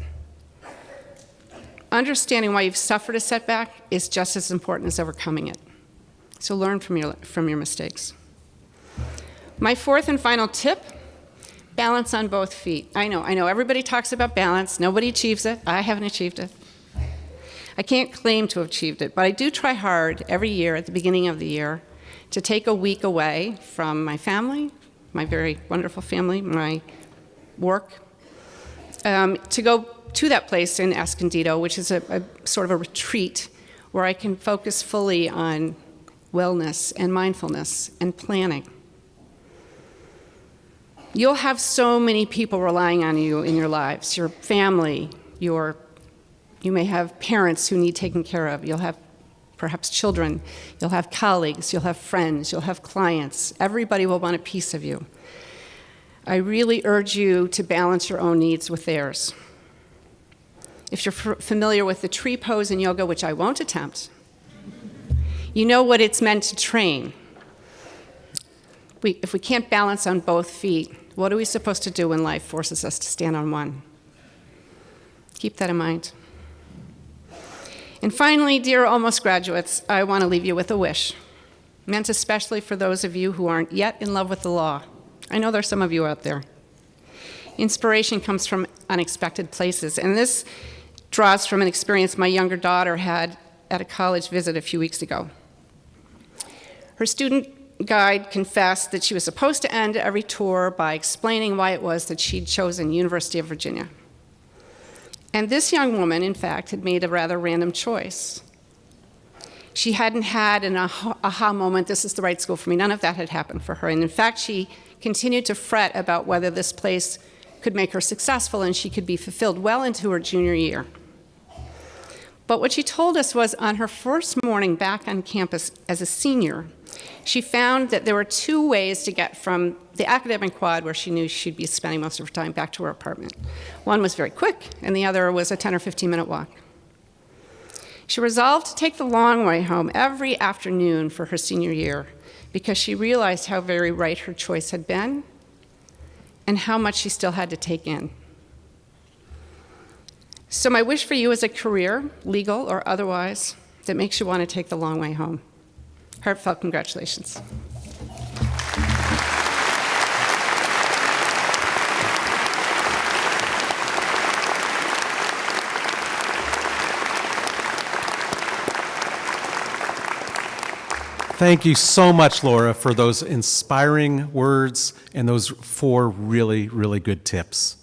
Understanding why you've suffered a setback is just as important as overcoming it. So learn from your mistakes. My fourth and final tip, balance on both feet. I know, everybody talks about balance. Nobody achieves it. I haven't achieved it. I can't claim to have achieved it, but I do try hard every year at the beginning of the year to take a week away from my family, my very wonderful family, my work, to go to that place in Escondido, which is a sort of a retreat where I can focus fully on wellness and mindfulness and planning. You'll have so many people relying on you in your lives, your family, you may have parents who need taken care of, you'll have perhaps children, you'll have colleagues, you'll have friends, you'll have clients. Everybody will want a piece of you. I really urge you to balance your own needs with theirs. If you're familiar with the tree pose in yoga, which I won't attempt, you know what it's meant to train. If we can't balance on both feet, what are we supposed to do when life forces us to stand on one? Keep that in mind. And finally, dear almost graduates, I want to leave you with a wish, meant especially for those of you who aren't yet in love with the law. I know there's some of you out there. Inspiration comes from unexpected places, and this draws from an experience my younger daughter had at a college visit a few weeks ago. Her student guide confessed that she was supposed to end every tour by explaining why it was that she'd chosen University of Virginia. And this young woman, in fact, had made a rather random choice. She hadn't had an aha moment, this is the right school for me. None of that had happened for her. And in fact, she continued to fret about whether this place could make her successful and she could be fulfilled well into her junior year. But what she told us was on her first morning back on campus as a senior, she found that there were two ways to get from the academic quad, where she knew she'd be spending most of her time, back to her apartment. One was very quick, and the other was a 10 or 15-minute walk. She resolved to take the long way home every afternoon for her senior year because she realized how very right her choice had been and how much she still had to take in. So my wish for you is a career, legal or otherwise, that makes you want to take the long way home. Heartfelt congratulations. Thank you so much, Laura, for those inspiring words and those 4 really, really good tips.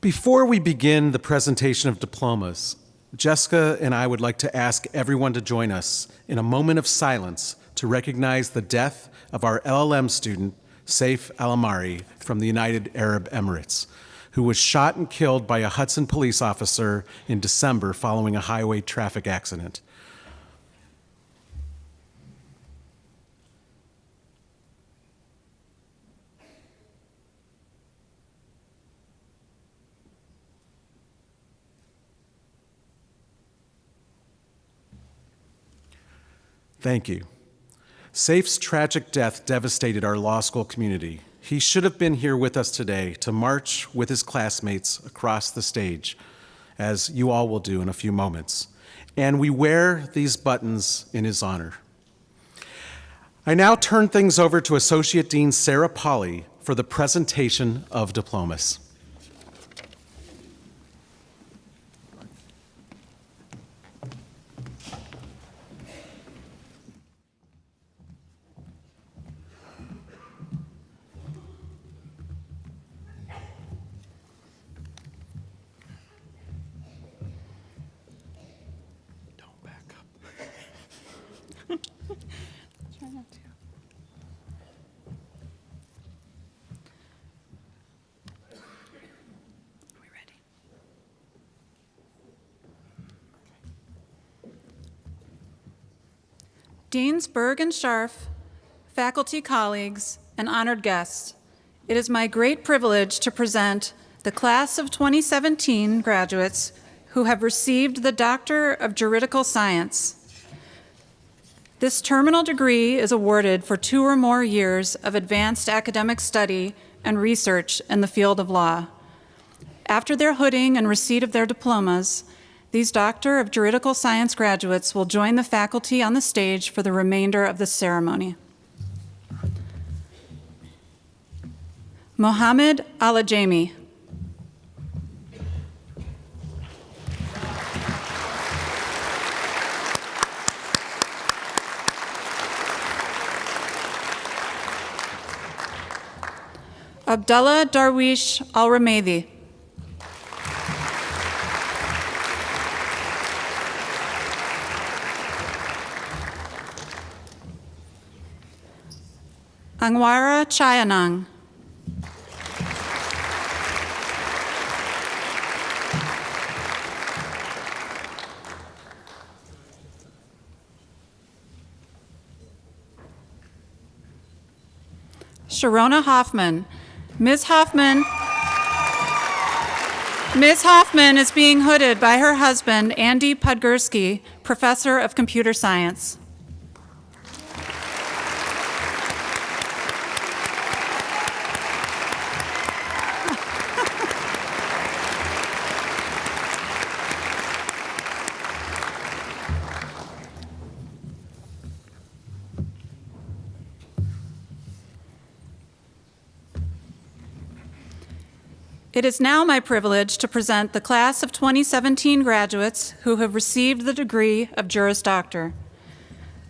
Before we begin the presentation of diplomas, Jessica and I would like to ask everyone to join us in a moment of silence to recognize the death of our LLM student, Saif Al-Amari, from the United Arab Emirates, who was shot and killed by a Hudson police officer in December following a highway traffic accident. Thank you. Saif's tragic death devastated our law school community. He should have been here with us today to march with his classmates across the stage, as you all will do in a few moments. And we wear these buttons in his honor. I now turn things over to Associate Dean Sarah Pauly for the presentation of diplomas. Deans Berg and Scharf, faculty colleagues, and honored guests, it is my great privilege to present the class of 2017 graduates who have received the Doctor of Juridical Science. This terminal degree is awarded for 2 or more years of advanced academic study and research in the field of law. After their hooding and receipt of their diplomas, these Doctor of Juridical Science graduates will join the faculty on the stage for the remainder of the ceremony. Mohammed Alajami. Abdullah Darwish Al-Ramaydi. Angwara Chayanang. Sharona Hoffman. Ms. Hoffman is being hooded by her husband, Andy Podgorski, professor of computer science. It is now my privilege to present the class of 2017 graduates who have received the degree of Juris Doctor.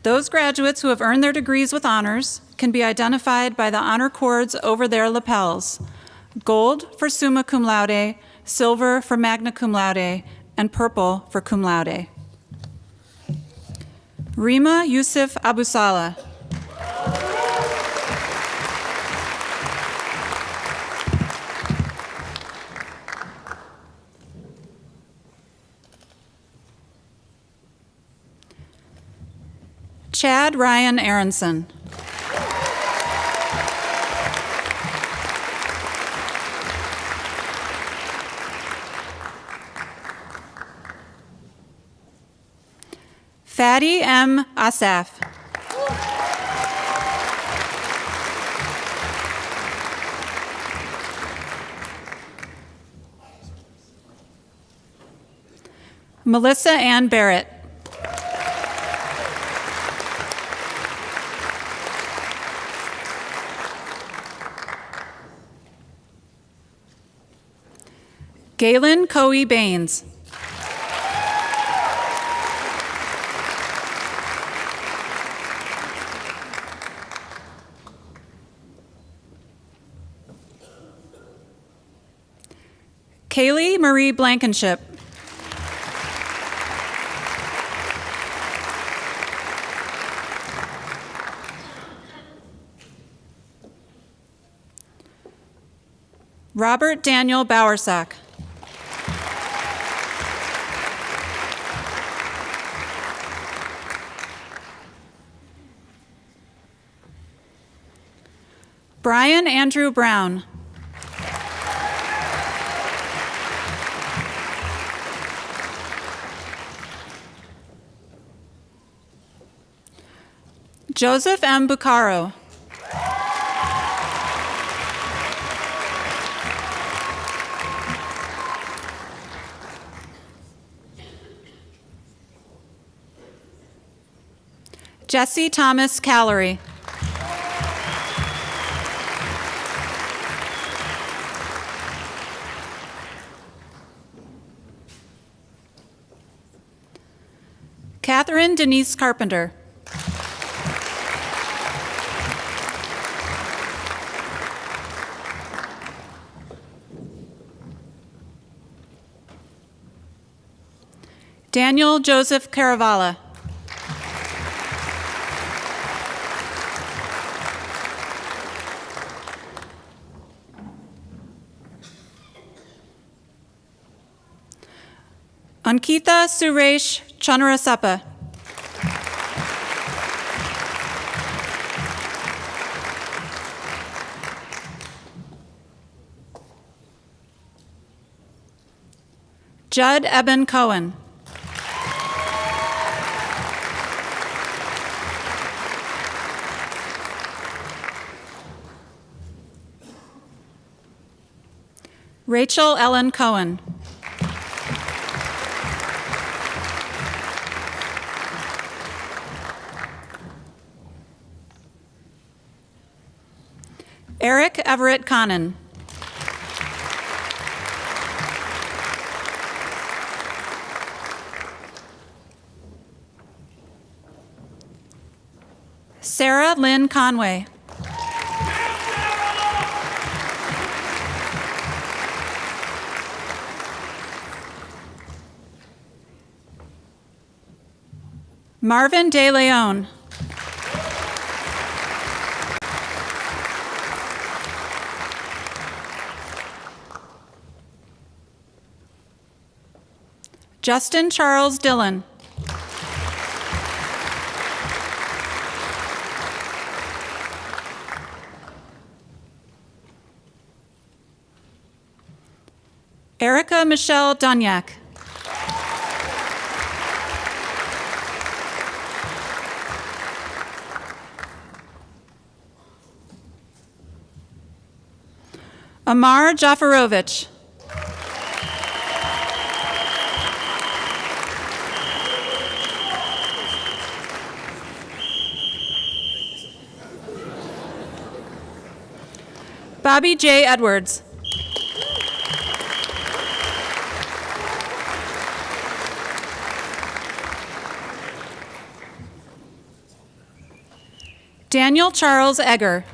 Those graduates who have earned their degrees with honors can be identified by the honor cords over their lapels: gold for summa cum laude, silver for magna cum laude, and purple for cum laude. Rima Yusuf Abusala. Chad Ryan Aronson. Fadi M. Asaf. Melissa Ann Barrett. Galen Coey Baines. Kaylee Marie Blankenship. Robert Daniel Bowersack. Brian Andrew Brown. Joseph M. Bucaro. Jesse Thomas Callery. Catherine Denise Carpenter. Daniel Joseph Caravala. Ankita Suresh Chanarasappa. Judd Eben Cohen. Rachel Ellen Cohen. Eric Everett Conan. Sarah Lynn Conway. Marvin De Leon. Justin Charles Dillon. Erica Michelle Dunyak. Amar Jafarovich. Bobby J. Edwards. Daniel Charles Egger.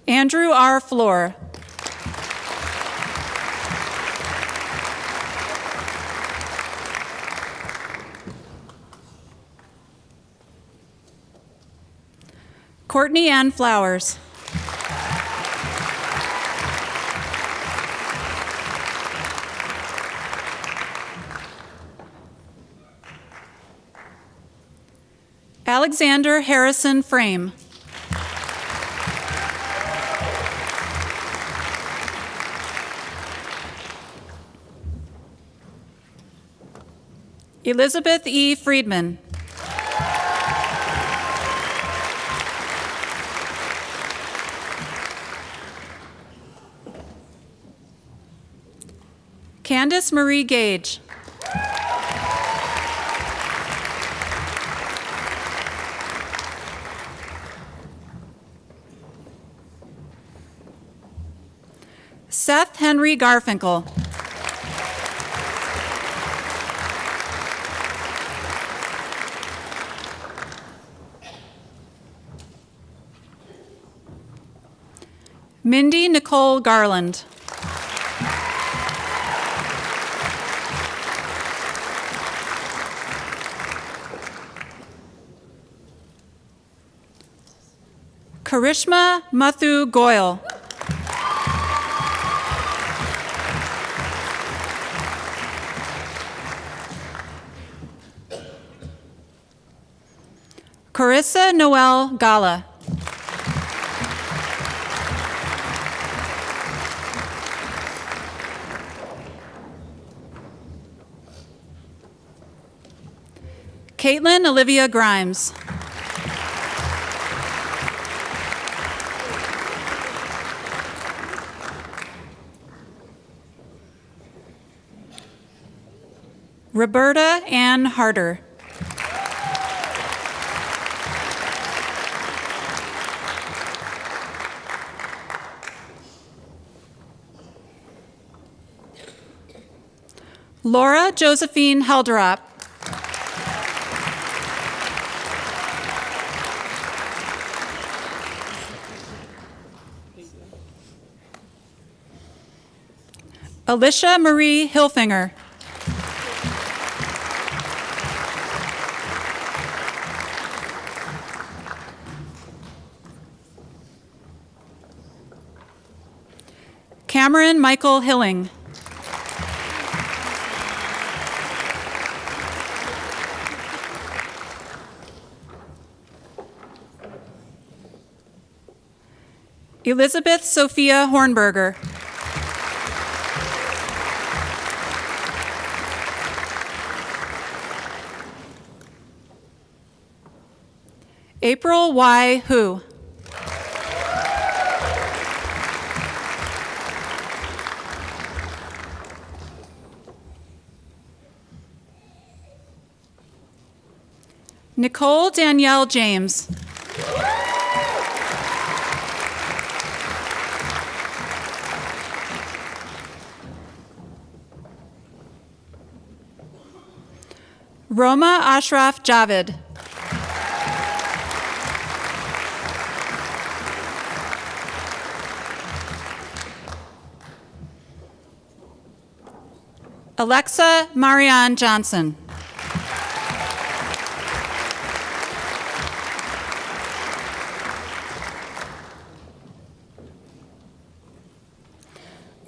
Andrew R. Floor. Courtney Ann Flowers. Alexander Harrison Frame. Elizabeth E. Friedman. Candace Marie Gage. Seth Henry Garfinkel. Mindy Nicole Garland. Karishma Mathu Goyle. Carissa Noel Gala. Caitlin Olivia Grimes. Roberta Ann Harder. Laura Josephine Helderop. Alicia Marie Hilfinger. Cameron Michael Hilling. Elizabeth Sophia Hornberger. April Y. Hu. Nicole Danielle James. Roma Ashraf Javed. Alexa Marianne Johnson.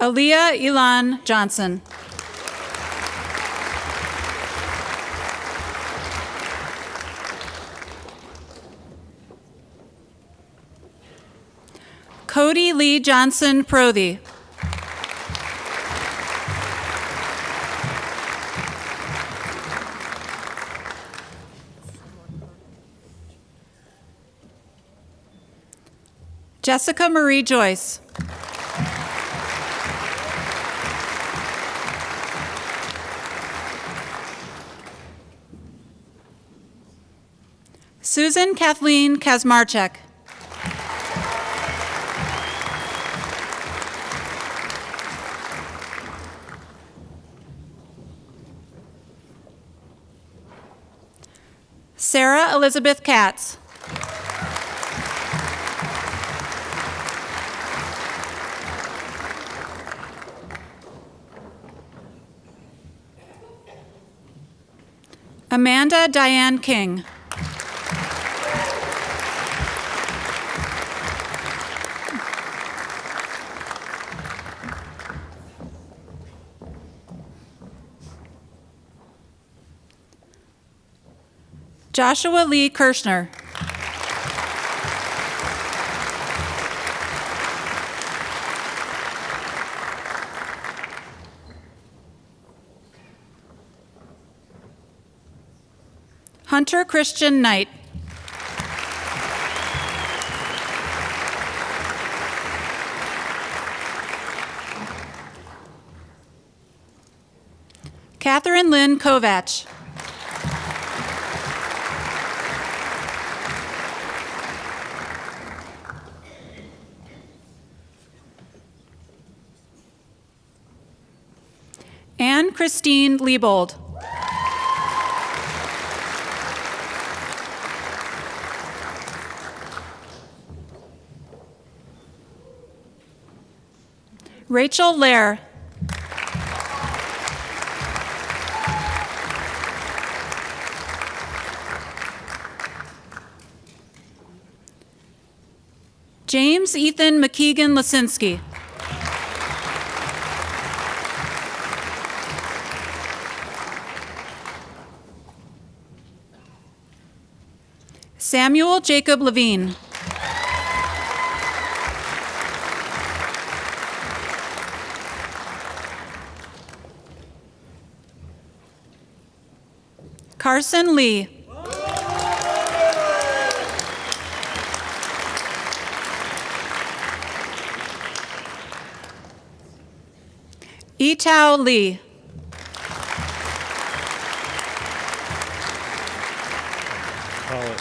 Aaliyah Elan Johnson. Cody Lee Johnson Prothy. Jessica Marie Joyce. Susan Kathleen Kazmarchek. Sarah Elizabeth Katz. Amanda Diane King. Joshua Lee Kirshner. Hunter Christian Knight. Catherine Lynn Kovach. Anne Christine Liebold. Rachel Lair. James Ethan McKeegan Lasinski. Samuel Jacob Levine. Carson Lee. Etao Lee.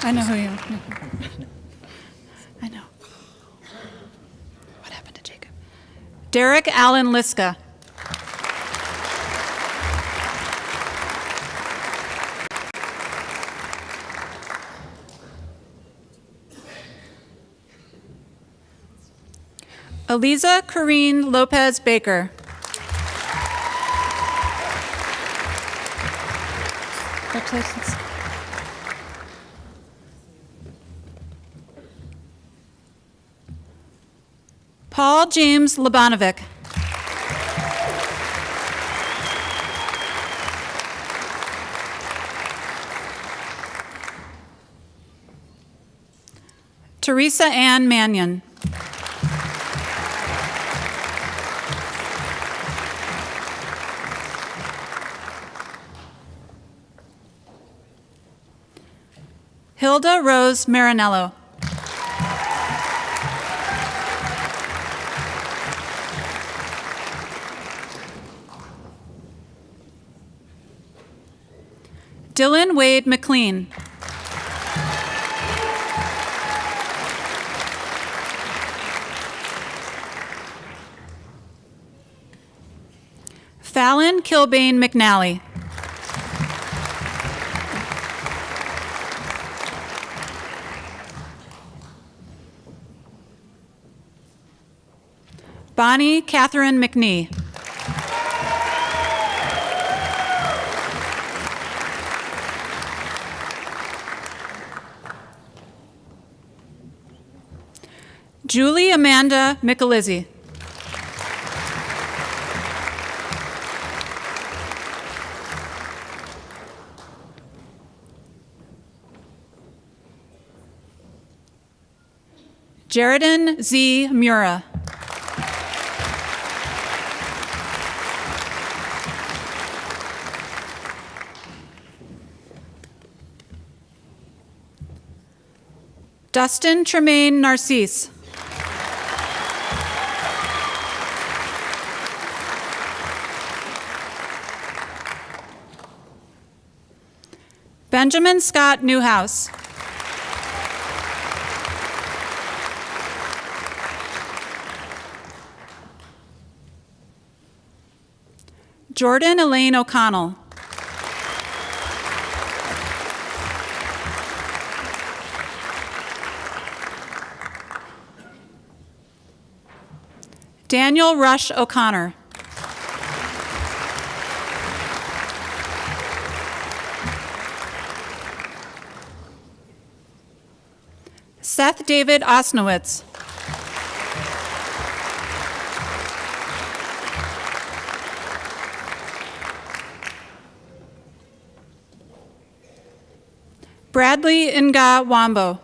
I know who you are. I know. What happened to Jacob? Derek Allen Liska. Eliza Corrine Lopez Baker. Congratulations. Paul James Labanovic. Teresa Ann Mannion. Hilda Rose Marinello. Dylan Wade McLean. Fallon Kilbane McNally. Bonnie Catherine McNee. Julie Amanda Michelizzi. Jaredon Z. Mura. Dustin Tremaine Narcisse. Benjamin Scott Newhouse. Jordan Elaine O'Connell. Daniel Rush O'Connor. Seth David Osnowitz. Bradley Nga Wambo.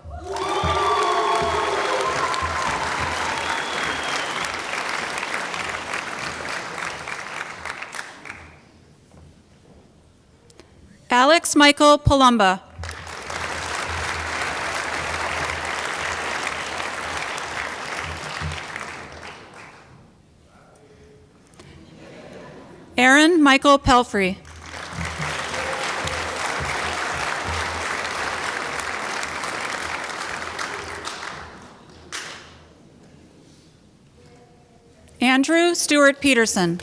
Alex Michael Palumba. Aaron Michael Pelfrey. Andrew Stewart Peterson.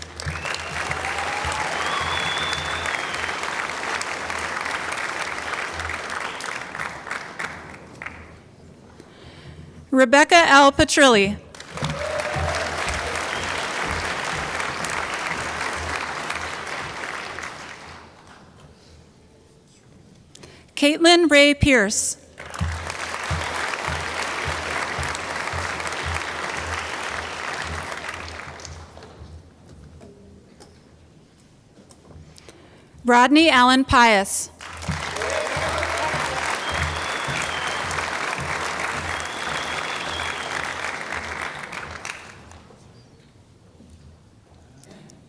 Rebecca L. Petrilli. Caitlin Ray Pierce. Rodney Allen Pius.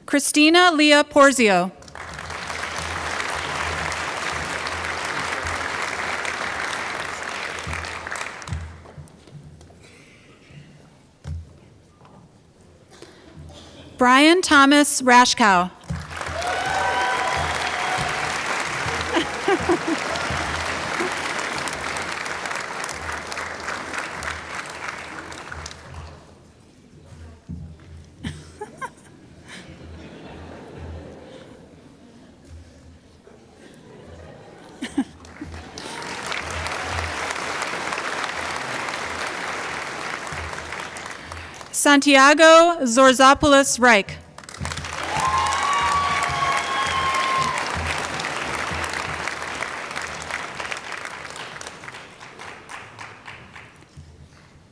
Christina Leah Porzio. Brian Thomas Rashkow. Santiago Zorzopoulos Reich.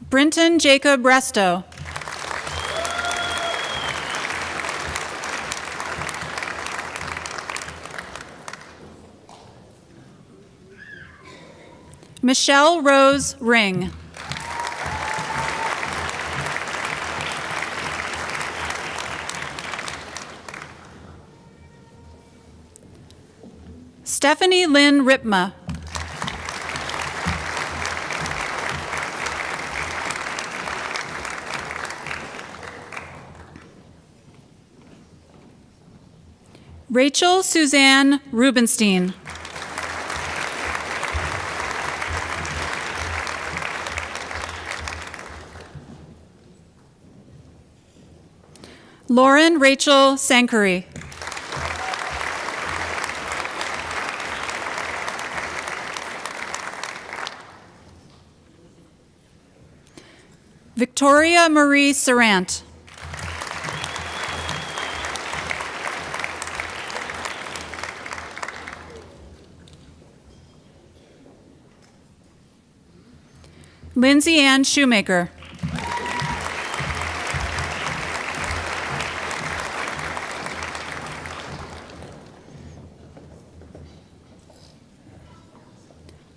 Brinton Jacob Resto. Michelle Rose Ring. Stephanie Lynn Ripma. Rachel Suzanne Rubenstein. Lauren Rachel Sankari. Victoria Marie Serrant. Lindsay Ann Shoemaker.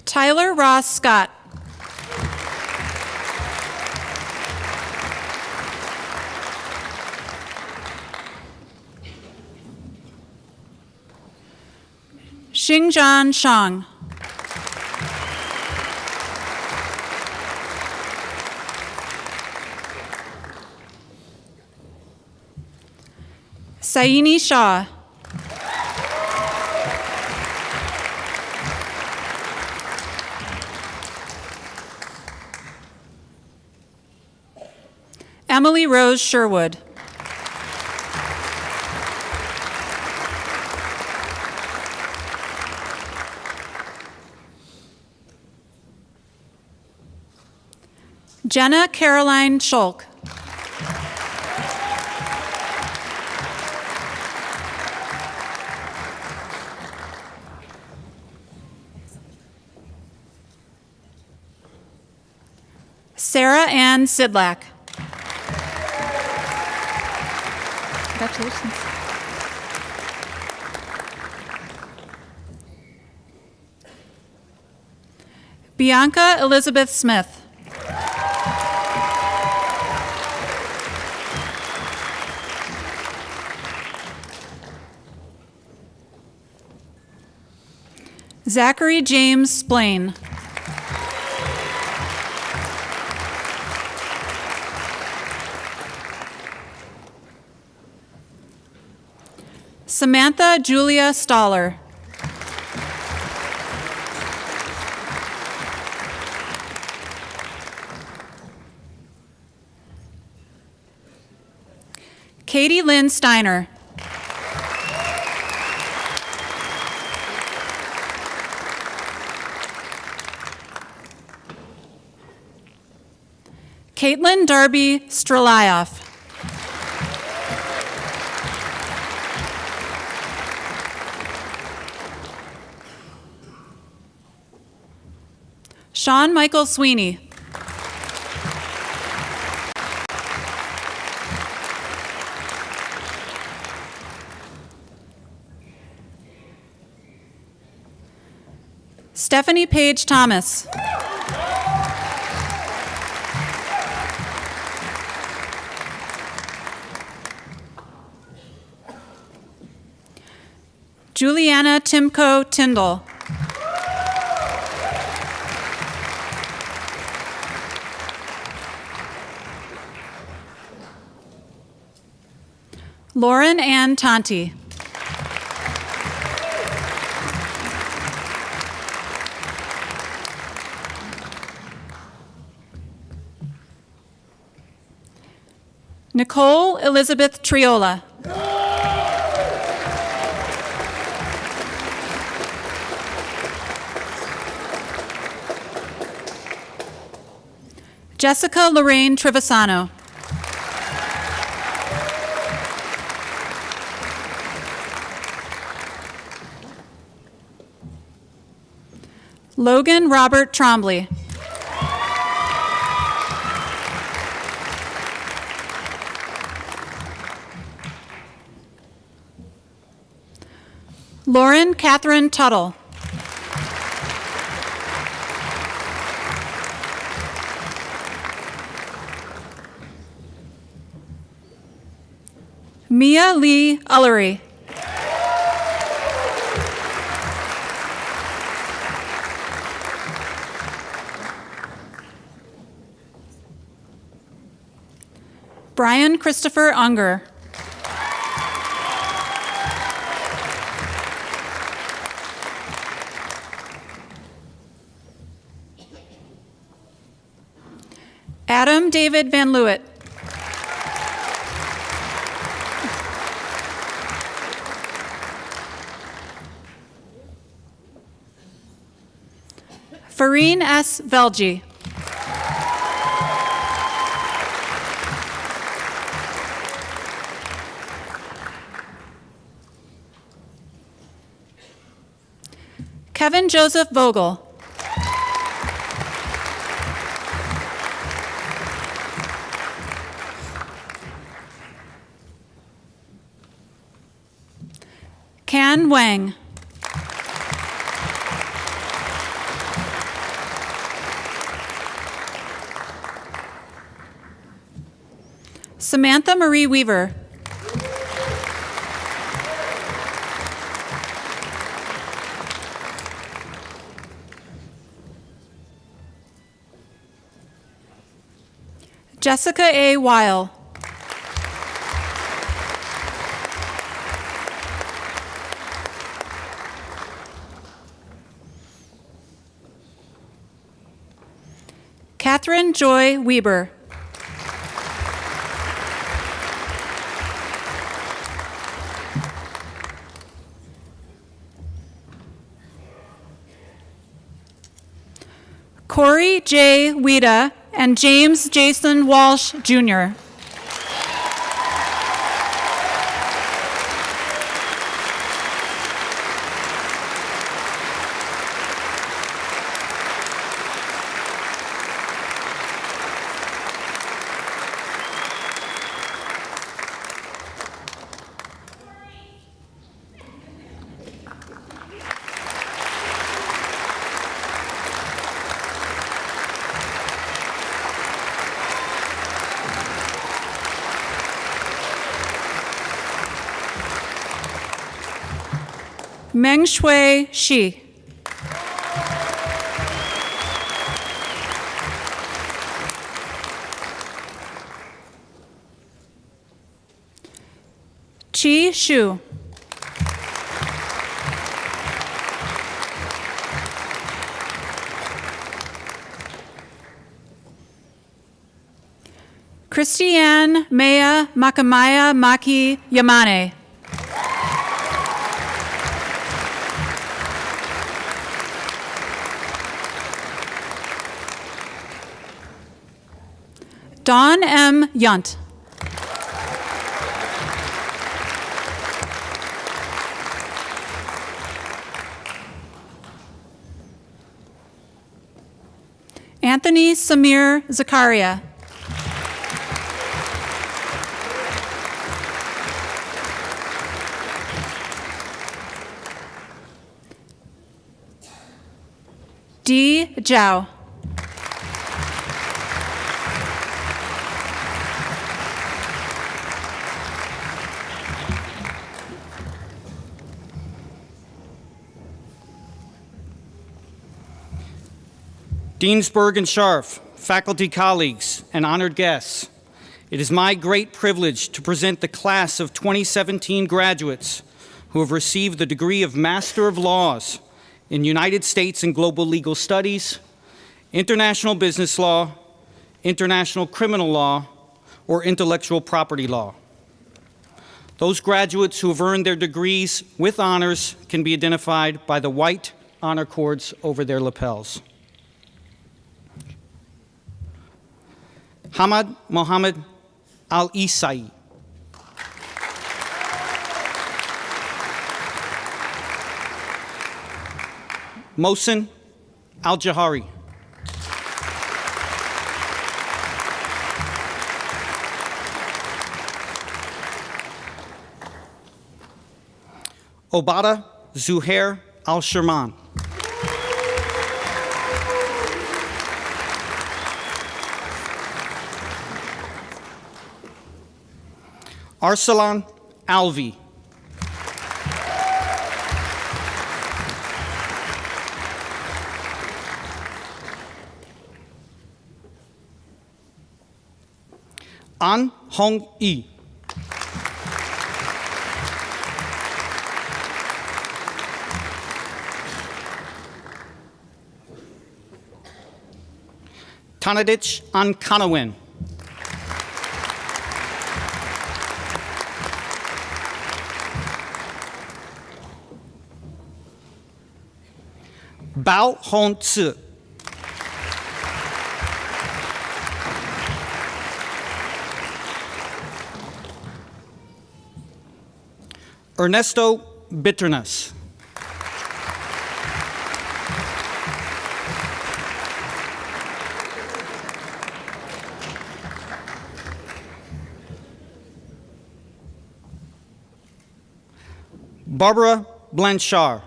Tyler Ross Scott. Xingjian Shang. Saini Shah. Emily Rose Sherwood. Jenna Caroline Schulk. Sarah Ann Sidlak. Congratulations. Bianca Elizabeth Smith. Zachary James Splain. Samantha Julia Staller. Katie Lynn Steiner. Caitlin Darby Strelioff. Sean Michael Sweeney. Stephanie Page Thomas. Juliana Timko Tyndall. Lauren Ann Tonti. Nicole Elizabeth Triola. Jessica Lorraine Trevisano. Logan Robert Trombley. Lauren Catherine Tuttle. Mia Lee Ullery. Brian Christopher Unger. Adam David Van Leeuwen. Fareen S. Velji. Kevin Joseph Vogel. Can Wang. Samantha Marie Weaver. Jessica A. Weil. Catherine Joy Weber. Corey J. Wida and James Jason Walsh, Jr. Meng Shui Shi. Chi Shu. Christiane Maya Makamaya Maki Yamane. Dawn M. Yunt. Anthony Samir Zakaria. D. Zhao. Deansburg and Scharf, faculty colleagues, and honored guests, it is my great privilege to present the class of 2017 graduates who have received the degree of Master of Laws in United States and Global Legal Studies, International Business Law, International Criminal Law, or Intellectual Property Law. Those graduates who have earned their degrees with honors can be identified by the white honor cords over their lapels. Hamad Mohammed Al-Isai. Mohsen Al-Jahari. Obada Zuhair Al-Sherman. Arsalan Alvi. An Hong Yi. Tanadich An Kanawin. Bao Hong Tzu. Ernesto Bitternas. Barbara Blanchard.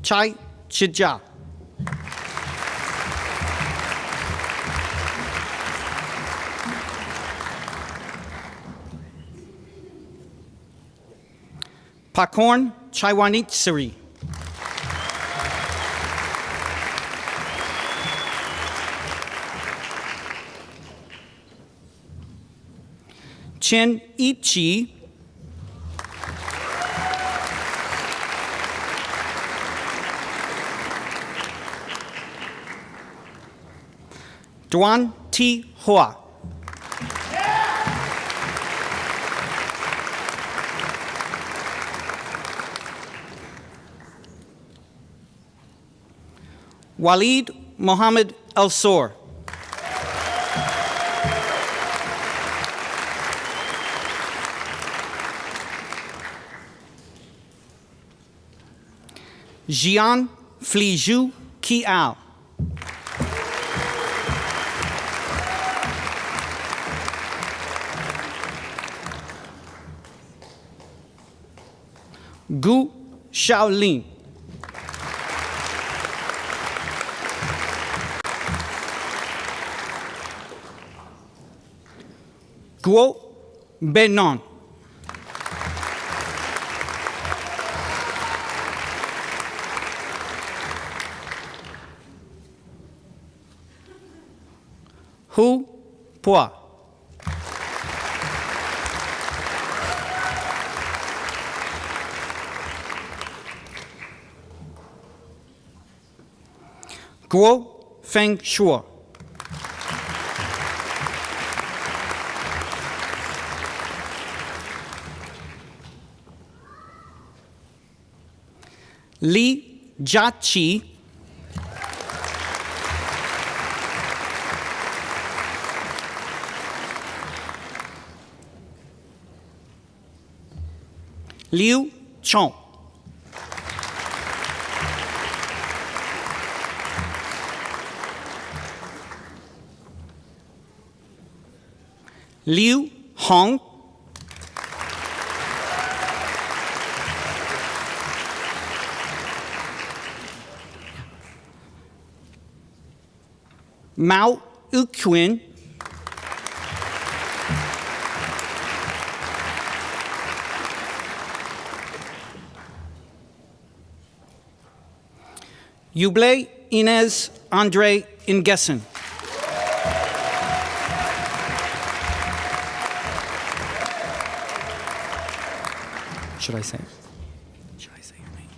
Chai Chija. Pakorn Chaiwanitsiri. Chen Ichi. Duan T. Hoa. Walid Mohammed El-Sor. Jian Fliju Kiao. Gu Shaolin. Guo Benon. Hu Pua. Guo Feng Shuo. Li Jiaqi. Liu Chong. Liu Hong. Mao Uqun. Yuble Inez Andre Ingessen. Should I say it? Should I say your name?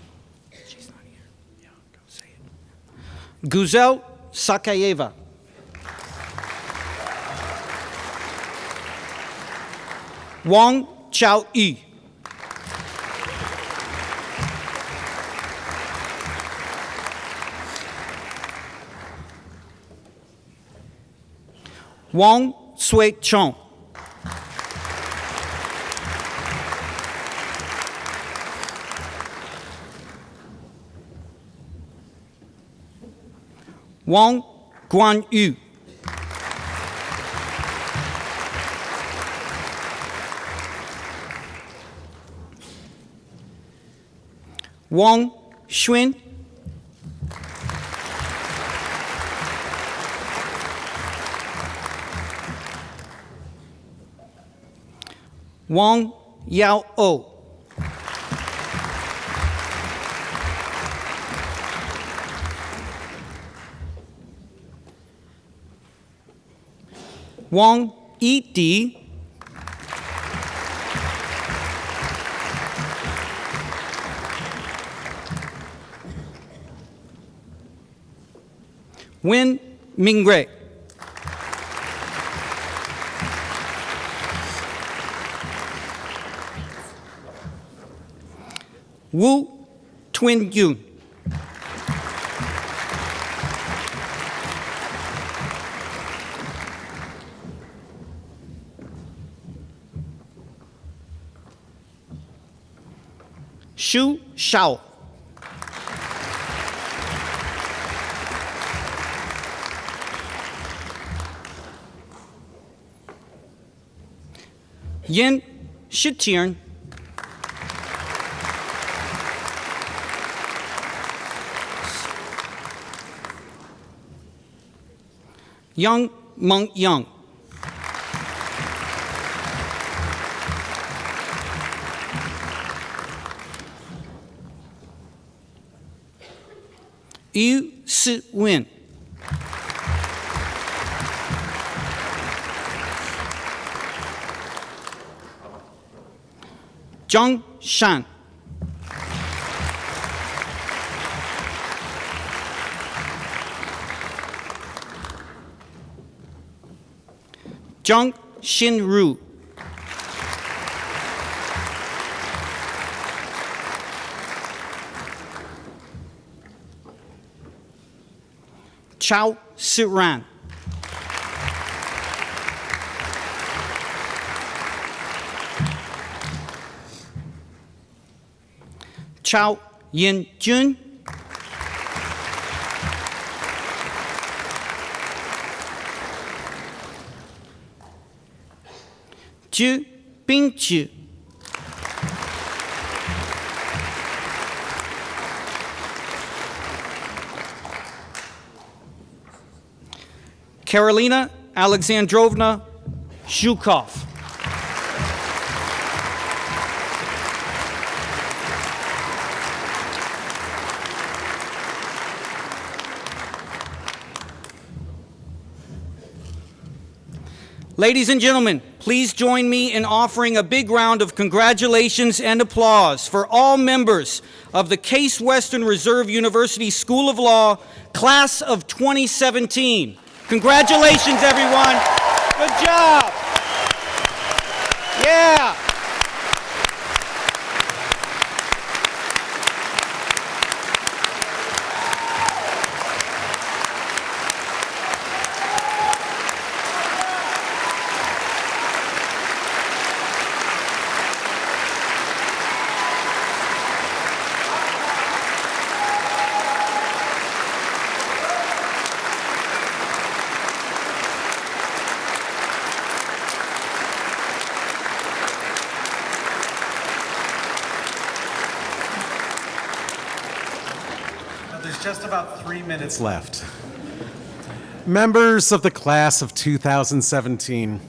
She's not here. Yeah, go say it. Guzel Sakayeva. Wang Chao-yi. Wang Sui-chong. Wang Guanyu. Wang Xuan. Wang Yao-o. Wang Yi-di. Wen Mingrui. Wu Twin-yun. Xu Shao. Yin Shitian. Yang Meng Yang. Yu Si Wen. Zhang Shan. Zhang Xinru. Chao Siran. Chao Yin-jun. Zhu Bingzhi. Karolina Alexandrovna Zhukov. Ladies and gentlemen, Please join me in offering a big round of congratulations and applause for all members of the Case Western Reserve University School of Law, Class of 2017. Congratulations, everyone. Good job. Yeah. There's just about 3 minutes left. Members of the class of 2017,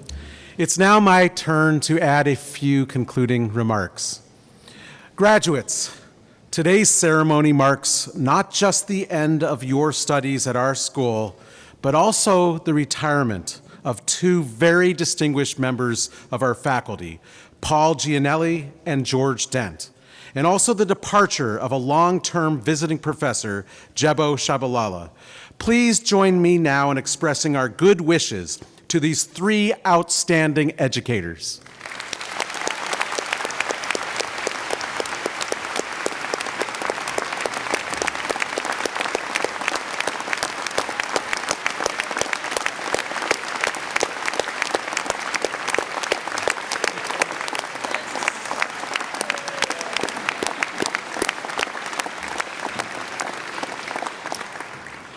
it's now my turn to add a few concluding remarks. Graduates, today's ceremony marks not just the end of your studies at our school, but also the retirement of two very distinguished members of our faculty, Paul Gianelli and George Dent, and also the departure of a long-term visiting professor, Jebo Shabalala. Please join me now in expressing our good wishes to these three outstanding educators.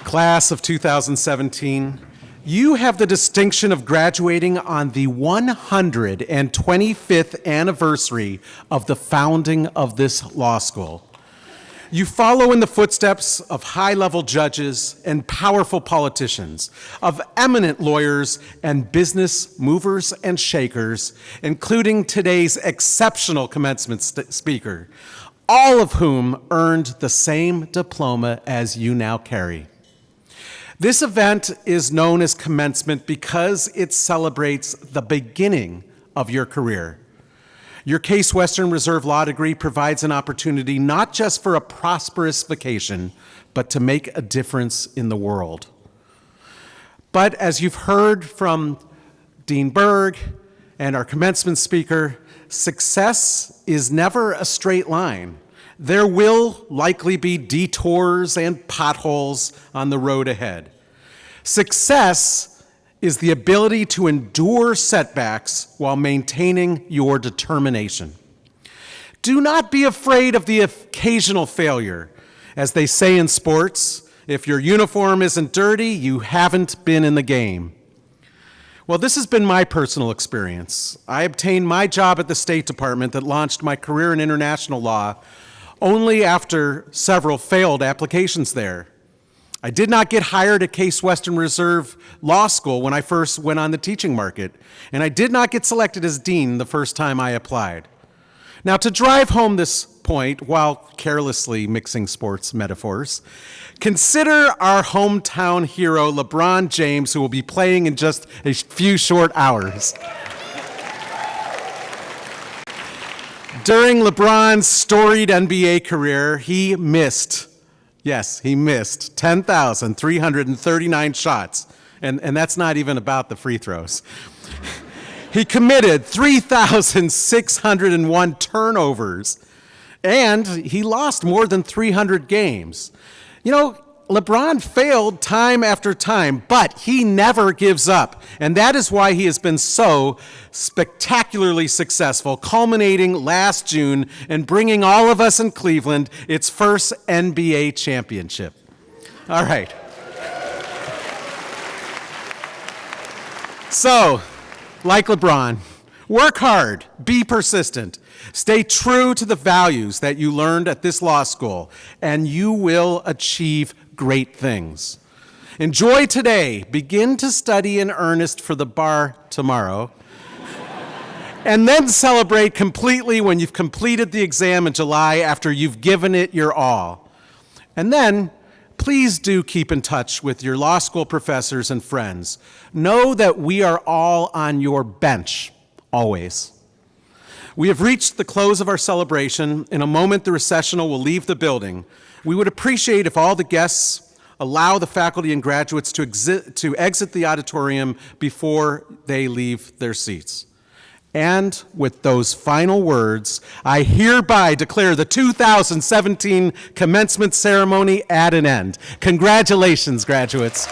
Class of 2017, you have the distinction of graduating on the 125th anniversary of the founding of this law school. You follow in the footsteps of high-level judges and powerful politicians, of eminent lawyers and business movers and shakers, including today's exceptional commencement speaker, all of whom earned the same diploma as you now carry. This event is known as Commencement because it celebrates the beginning of your career. Your Case Western Reserve Law degree provides an opportunity not just for a prosperous vacation, but to make a difference in the world. But as you've heard from Dean Berg and our commencement speaker, success is never a straight line. There will likely be detours and potholes on the road ahead. Success is the ability to endure setbacks while maintaining your determination. Do not be afraid of the occasional failure. As they say in sports, if your uniform isn't dirty, you haven't been in the game. Well, this has been my personal experience. I obtained my job at the State Department that launched my career in international law only after several failed applications there. I did not get hired at Case Western Reserve Law School when I first went on the teaching market, and I did not get selected as dean the first time I applied. Now, to drive home this point while carelessly mixing sports metaphors, consider our hometown hero, LeBron James, who will be playing in just a few short hours. During LeBron's storied NBA career, he missed 10,339 shots. And that's not even about the free throws. He committed 3,601 turnovers, and he lost more than 300 games. You know, LeBron failed time after time, but he never gives up. And that is why he has been so spectacularly successful, culminating last June and bringing all of us in Cleveland its first NBA championship. All right. So, like LeBron, work hard, be persistent, stay true to the values that you learned at this law school, and you will achieve great things. Enjoy today, begin to study in earnest for the bar tomorrow, and then celebrate completely when you've completed the exam in July after you've given it your all. And then, please do keep in touch with your law school professors and friends. Know that we are all on your bench, always. We have reached the close of our celebration. In a moment, the recessional will leave the building. We would appreciate if all the guests allow the faculty and graduates to exit the auditorium before they leave their seats. And with those final words, I hereby declare the 2017 commencement ceremony at an end. Congratulations, graduates.